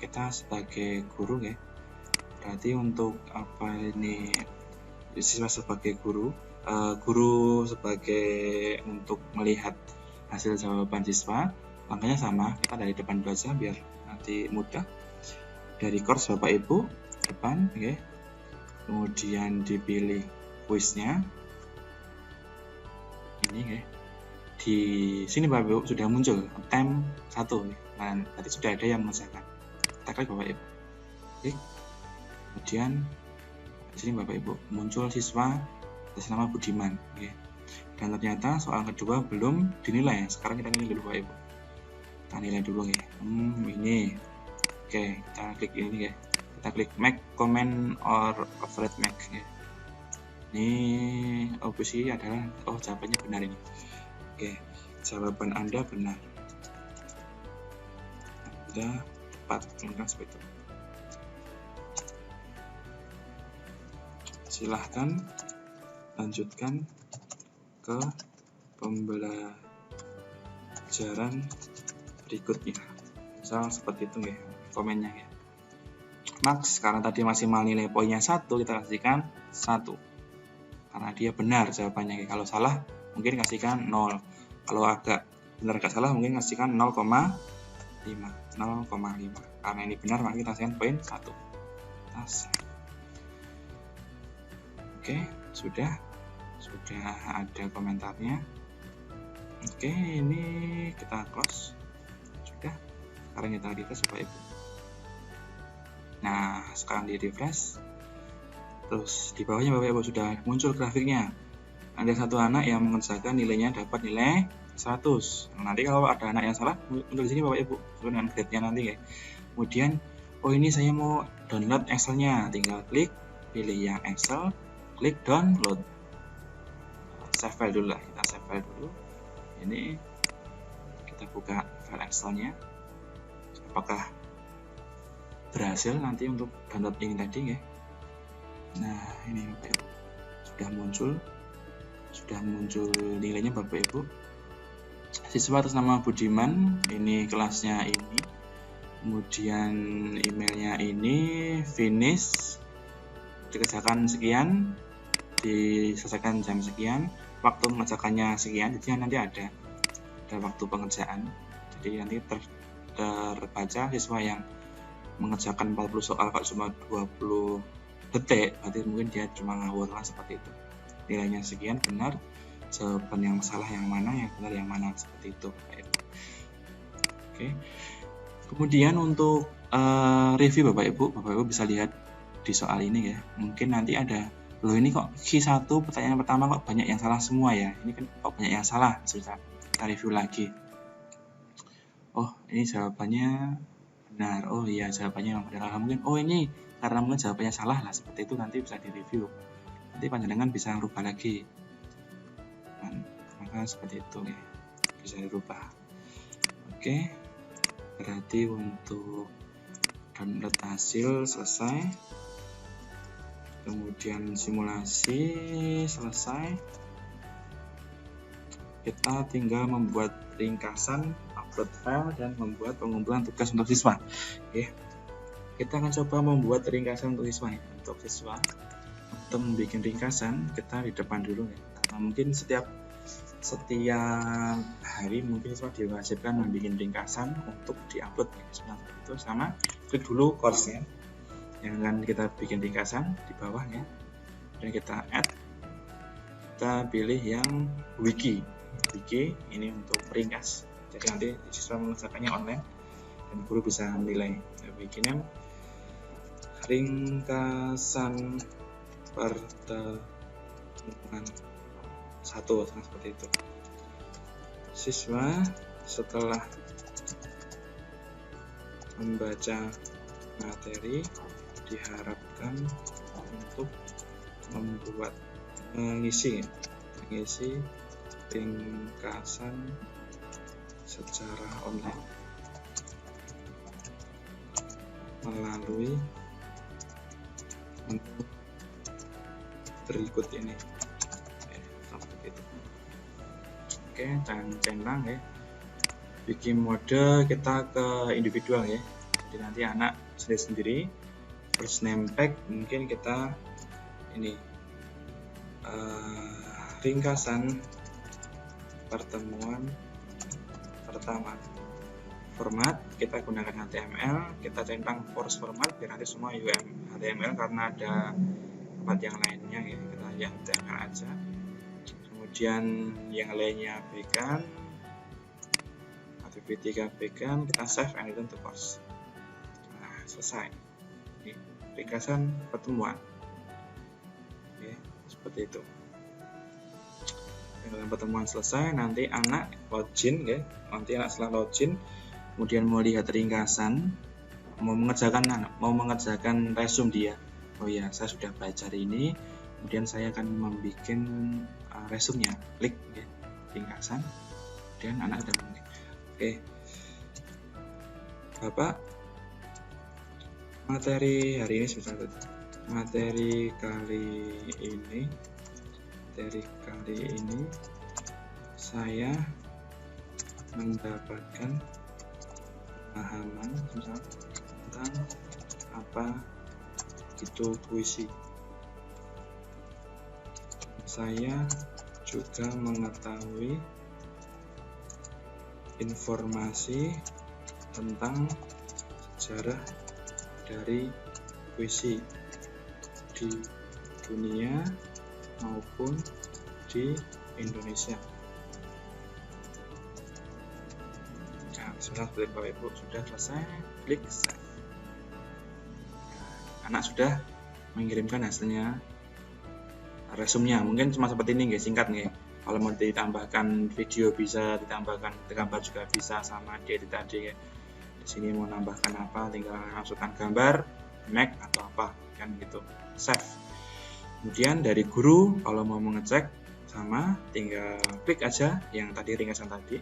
kita sebagai guru ya, Berarti untuk apa ini siswa sebagai guru, guru sebagai untuk melihat hasil jawaban siswa, langkahnya sama, kita dari depan dulu aja biar nanti mudah. Dari course Bapak Ibu depan, oke. Kemudian dipilih kuisnya. Ini oke. Di sini Bapak Ibu sudah muncul attempt 1. Nah, berarti sudah ada yang mengerjakan. Kita klik Bapak Ibu. Klik. Kemudian di sini Bapak Ibu muncul siswa atas nama Budiman, oke. Dan ternyata soal kedua belum dinilai. Sekarang kita nilai dulu Bapak Ibu. Kita nilai dulu ya. Ini. Oke, kita klik ini ya. Kita klik make comment or override make ya. Ini opsi adalah jawabannya benar ini. Oke, jawaban Anda benar. Anda tepat, mungkin seperti itu. Silahkan lanjutkan ke pembelajaran berikutnya. Misal seperti itu ya, komennya ya. Max, karena tadi maksimal nilai poinnya 1, kita kasihkan 1. Karena dia benar jawabannya. Kalau salah mungkin kasihkan 0. Kalau agak benar agak salah mungkin kasihkan 0,5. Karena ini benar maka kita kasihkan poin 1. Oke, sudah ada komentarnya. Oke, ini kita close. Sudah. Sekarang kita refresh Bapak Ibu. Nah, sekarang di refresh. Terus di bawahnya Bapak Ibu sudah muncul grafiknya. Ada satu anak yang mengerjakan nilainya dapat nilai 100. Nah, nanti kalau ada anak yang salah muncul di sini Bapak Ibu sesuai dengan grade-nya nanti ya. Kemudian, oh ini saya mau download Excel-nya, tinggal klik pilih yang Excel, klik download. Save file dulu lah, kita save file dulu. Ini kita buka file Excel-nya. Apakah berhasil nanti untuk download ini tadi ya. Nah, ini Bapak Ibu sudah muncul nilainya Bapak Ibu. Siswa atas nama Budiman, ini kelasnya ini, kemudian emailnya ini, finish, dikerjakan sekian, diselesaikan jam sekian, waktu mengerjakannya sekian, jadi nanti ada waktu pengerjaan. Jadi nanti terbaca siswa yang mengerjakan 40 soal kok cuma 20 detik, berarti mungkin dia cuma ngawur lah seperti itu. Nilainya sekian benar, jawaban yang salah yang mana, yang benar yang mana, seperti itu. Oke. Kemudian untuk review Bapak Ibu bisa lihat di soal ini ya. Mungkin nanti ada, loh ini kok Q1 pertanyaan pertama kok banyak yang salah semua ya. Ini kan kok banyak yang salah, kita review lagi. Oh, ini jawabannya benar. Oh iya, jawabannya yang benar. Mungkin oh ini karena mungkin jawabannya salah lah, seperti itu nanti bisa direview. Nanti panjenengan bisa rubah lagi. Maka seperti itu ya, bisa dirubah. Oke, berarti untuk download hasil selesai, kemudian simulasi selesai. Kita tinggal membuat ringkasan, upload file, dan membuat pengumpulan tugas untuk siswa. Oke, kita akan coba membuat ringkasan untuk siswa ya. Untuk siswa, untuk membuat ringkasan kita di depan dulu ya. Karena mungkin setiap hari mungkin siswa diwajibkan membuat ringkasan untuk diupload ya. Seperti itu, sama klik dulu course-nya yang akan kita bikin ringkasan di bawah ya. Dan kita add, kita pilih yang wiki ini untuk ringkas. Jadi nanti siswa mengerjakannya online dan guru bisa menilai. Wiki name ringkasan pertemuan 1 seperti itu. Siswa setelah membaca materi diharapkan untuk mengisi ringkasan secara online melalui menu berikut ini. Seperti itu. Oke, jangan centang ya. Bikin mode kita ke individual ya. Jadi nanti anak sendiri first name pack, mungkin kita ini ringkasan pertemuan pertama. Format kita gunakan HTML, kita centang force format biar nanti semua HTML karena ada tempat yang lainnya ya, kita yang HTML aja. Kemudian yang lainnya abaikan, activity abaikan, kita save and return to course. Nah, selesai. Ini ringkasan pertemuan. Oke, seperti itu. Ringkasan pertemuan selesai, nanti anak login ya. Nanti anak setelah login kemudian mau lihat ringkasan, mau mengerjakan resume dia. Oh ya, saya sudah belajar ini, kemudian saya akan membuat resume-nya. Klik ya, ringkasan, kemudian anak sudah membuat. Oke, Bapak, materi hari ini sebentar. Materi kali ini saya mendapatkan pemahaman tentang apa itu puisi. Saya juga mengetahui informasi tentang sejarah dari puisi di dunia maupun di Indonesia. Sudah seperti Bapak Ibu, sudah selesai, klik save. Anak sudah mengirimkan hasilnya, resume-nya. Mungkin cuma seperti ini guys, singkat nih. Kalau mau ditambahkan video bisa, ditambahkan gambar juga bisa, sama di edit tadi ya. Di sini mau nambahkan apa, tinggal masukkan gambar, Mac atau apa, kan gitu. Save. Kemudian dari guru kalau mau mengecek sama, tinggal klik aja yang tadi ringkasan tadi.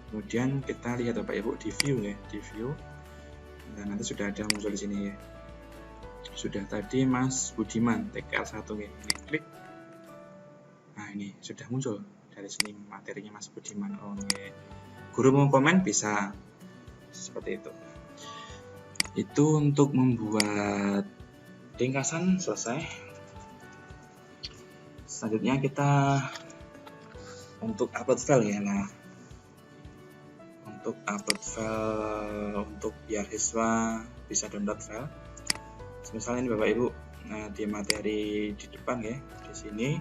Kemudian kita lihat Bapak Ibu di view ya, di view. Dan nanti sudah ada muncul di sini ya. Sudah tadi Mas Budiman TKL1 ya. Ini klik. Nah, ini sudah muncul dari sini materinya Mas Budiman. Oh, ya. Guru mau komen bisa seperti itu. Itu untuk membuat ringkasan selesai. Selanjutnya kita untuk upload file ya. Nah, untuk upload file untuk biar siswa bisa download file. Misalnya ini Bapak Ibu, nah di materi di depan ya, di sini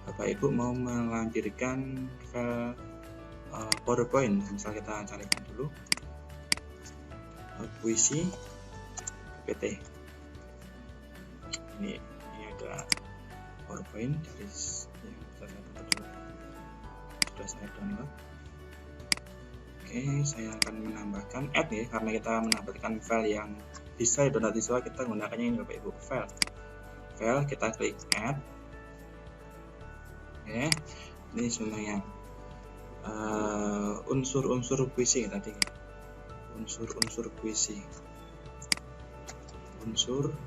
Bapak Ibu mau melampirkan file PowerPoint. Misal kita carikan dulu puisi PPT. Ini ada PowerPoint dari yang sudah saya download. Oke, saya akan menambahkan add ya, karena kita menambahkan file yang bisa di-download siswa, kita gunakannya ini Bapak Ibu, file, kita klik add. Oke, ini semuanya unsur-unsur puisi tadi, unsur-unsur puisi, unsur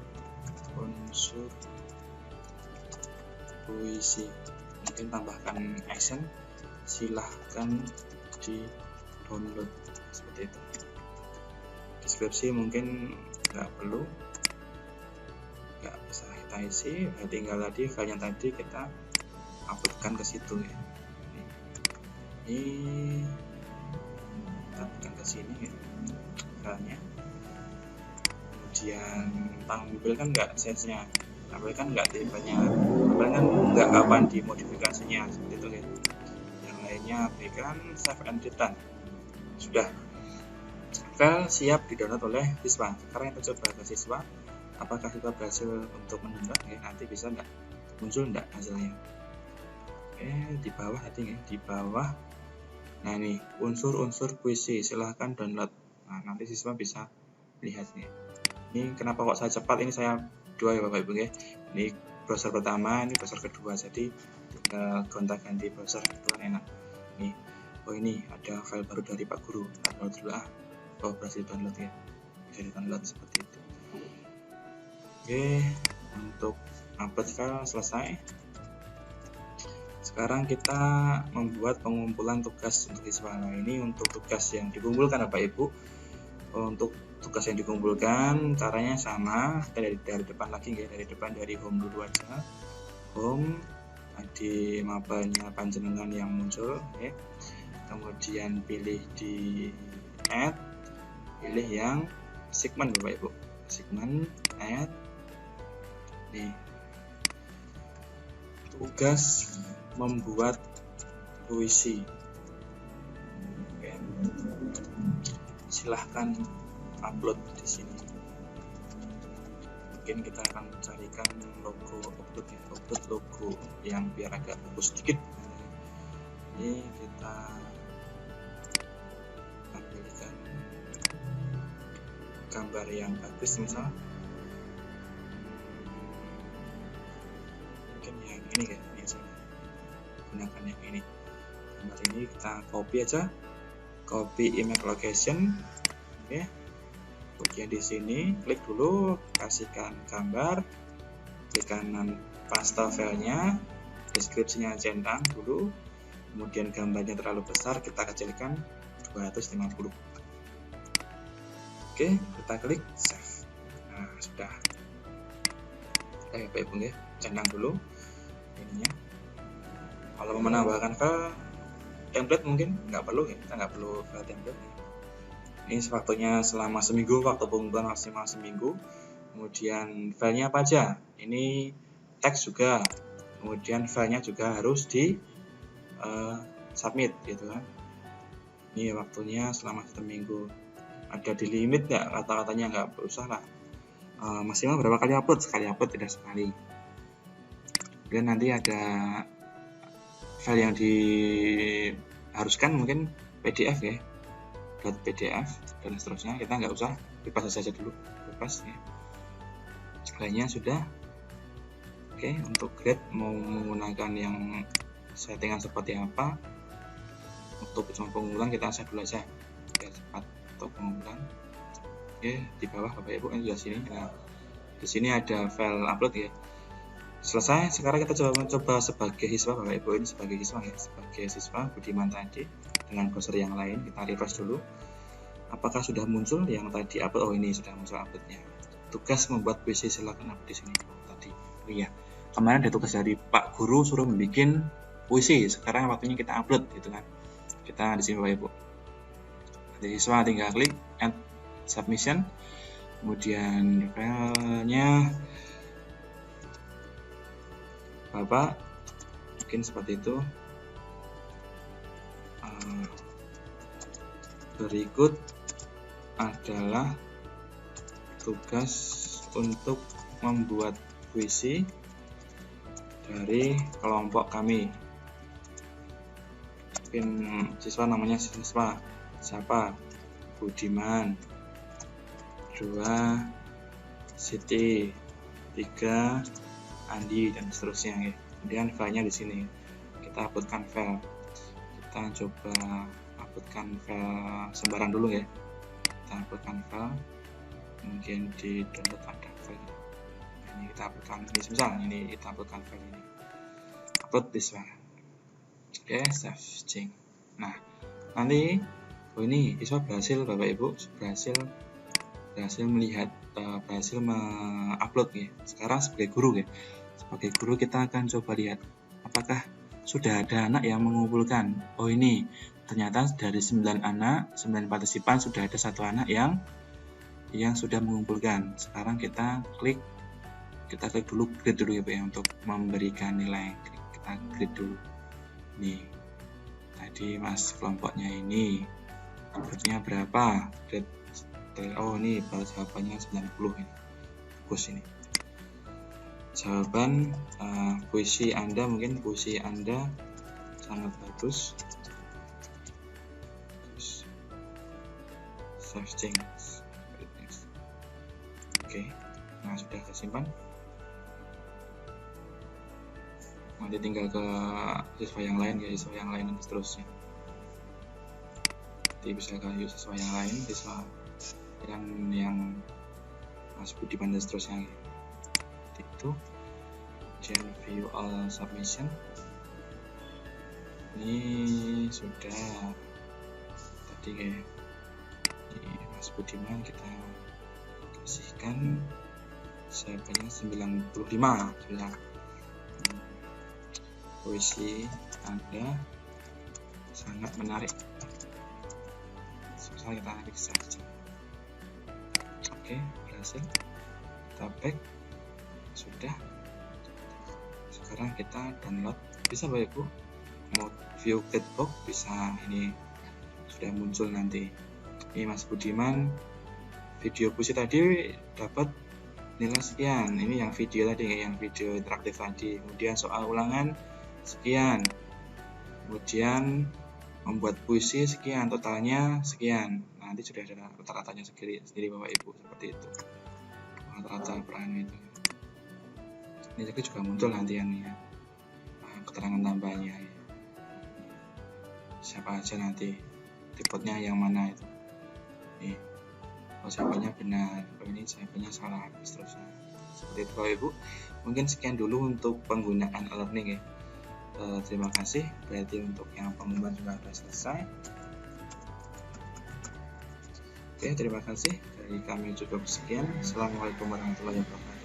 puisi. Mungkin tambahkan action, silahkan di download seperti itu. Deskripsi mungkin nggak perlu, nggak bisa kita isi, tinggal tadi filenya tadi kita uploadkan ke situ ya. Ini kita uploadkan ke sini ya filenya. Kemudian tampilkan nggak size-nya, tampilkan nggak tipenya, tampilkan nggak kapan dimodifikasinya seperti itu ya. Yang lainnya berikan save and return. Sudah, file siap di-download oleh siswa. Sekarang kita coba ke siswa, apakah siswa berhasil untuk mendownload ya, nanti bisa nggak muncul nggak hasilnya. Oke, di bawah tadi ya, di bawah. Nah ini unsur-unsur puisi, silahkan download. Nah nanti siswa bisa lihat nih. Ini kenapa kok saya cepat, ini saya dua ya Bapak Ibu ya. Ini browser pertama, ini browser kedua, jadi tinggal gonta-ganti browser itu kan enak. Nih, oh ini ada file baru dari Pak Guru, download dulu ah. Oh berhasil download ya, bisa di-download seperti itu. Oke, untuk upload file selesai. Sekarang kita membuat pengumpulan tugas untuk siswa. Nah ini untuk tugas yang dikumpulkan Bapak Ibu. Untuk tugas yang dikumpulkan caranya sama, dari depan lagi ya, dari depan, dari home dulu aja. Home, di mapanya panjenengan yang muncul ya. Kemudian pilih di add, pilih yang segmen Bapak Ibu, segmen add nih, tugas membuat puisi. Oke. Silahkan upload di sini. Mungkin kita akan carikan logo, upload logo yang biar agak bagus sedikit. Ini kita ambilkan gambar yang bagus, misal mungkin yang ini ya, ini saya gunakan yang ini. Gambar ini kita copy aja, copy image location. Oke. Kemudian di sini klik dulu, kasihkan gambar, klik kanan paste filenya, deskripsinya centang dulu, kemudian gambarnya terlalu besar kita kecilkan 250. Oke, kita klik save. Nah, sudah. Bapak Ibu ya, centang dulu ininya. Kalau mau menambahkan file template mungkin nggak perlu ya, kita nggak perlu file template. Ini waktunya selama seminggu, waktu pengumpulan maksimal seminggu. Kemudian filenya apa aja? Ini teks juga, kemudian filenya juga harus di submit gitu kan. Ini waktunya selama 1 minggu. Ada di limit nggak? Kata-katanya nggak usah lah. Maksimal berapa kali upload? Sekali upload, tidak sekali. Kemudian nanti ada file yang diharuskan mungkin PDF ya, .pdf dan seterusnya. Kita nggak usah, bebas saja dulu, bebas ya. Lainnya sudah. Oke, untuk grade mau menggunakan yang settingan seperti apa? Untuk pengumpulan kita set dulu aja biar cepat untuk pengumpulan. Oke, di bawah Bapak Ibu kan juga sini. Nah, di sini ada file upload ya. Selesai. Sekarang kita coba sebagai siswa Bapak Ibu, ini sebagai siswa ya, sebagai siswa Budiman tadi dengan browser yang lain. Kita refresh dulu. Apakah sudah muncul yang tadi upload? Oh, ini sudah muncul uploadnya. Tugas membuat puisi, silakan upload di sini. Tadi, oh iya, kemarin ada tugas dari Pak Guru suruh membuat puisi. Sekarang waktunya kita upload gitu kan. Kita di sini Bapak Ibu. Dari siswa tinggal klik add submission, kemudian filenya Bapak mungkin seperti itu. Berikut adalah tugas untuk membuat puisi dari kelompok kami. Mungkin siswa namanya siswa siapa? Budiman. 2 Siti, 3 Andi, dan seterusnya ya. Kemudian filenya di sini. Kita uploadkan file. Kita coba uploadkan file sembarang dulu ya. Kita uploadkan file. Kemudian di download ada file. Ini kita uploadkan, ini misal ini kita uploadkan file ini. Upload this one. Oke, save change. Nah, nanti ini siswa berhasil Bapak Ibu, berhasil melihat, berhasil mengupload ya. Sekarang sebagai guru ya, sebagai guru kita akan coba lihat apakah sudah ada anak yang mengumpulkan. Oh, ini ternyata dari 9 anak, 9 partisipan sudah ada 1 anak yang sudah mengumpulkan. Sekarang kita klik dulu, grade dulu ya Pak ya, untuk memberikan nilai. Kita grade dulu. Nih, tadi mas kelompoknya ini grade-nya berapa? Grade, oh ini jawabannya 90 ini. Bagus ini. Jawaban puisi Anda, mungkin puisi Anda sangat bagus. Save change. Oke, nah sudah kesimpan. Nanti tinggal ke siswa yang lain ya, siswa yang lain dan seterusnya. Nanti bisa ke siswa yang lain, siswa yang Mas Budiman dan seterusnya. Itu kemudian view all submission. Ini sudah tadi kayak Mas Budiman kita kasihkan siapanya 95 sudah. Puisi Anda sangat menarik, susah kita tarik saja. Oke, berhasil. Kita back, sudah. Sekarang kita download, bisa Bapak Ibu mau view catbox bisa, ini sudah muncul nanti. Ini Mas Budiman video puisi tadi dapat nilai sekian, ini yang video tadi, yang video interaktif tadi. Kemudian soal ulangan sekian, kemudian membuat puisi sekian, totalnya sekian. Nanti sudah ada rata-ratanya sendiri Bapak Ibu, seperti itu rata-rata peran itu. Ini juga muncul nanti ya, keterangan tambahnya ya. Siapa aja nanti, tipenya yang mana itu. Nih, oh siapanya benar, oh ini siapanya salah, seterusnya. Seperti itu Bapak Ibu. Mungkin sekian dulu untuk penggunaan e-learning ya. Terima kasih. Berarti untuk yang pengumuman juga sudah selesai. Oke, terima kasih. Dari kami cukup sekian. Assalamualaikum warahmatullahi wabarakatuh.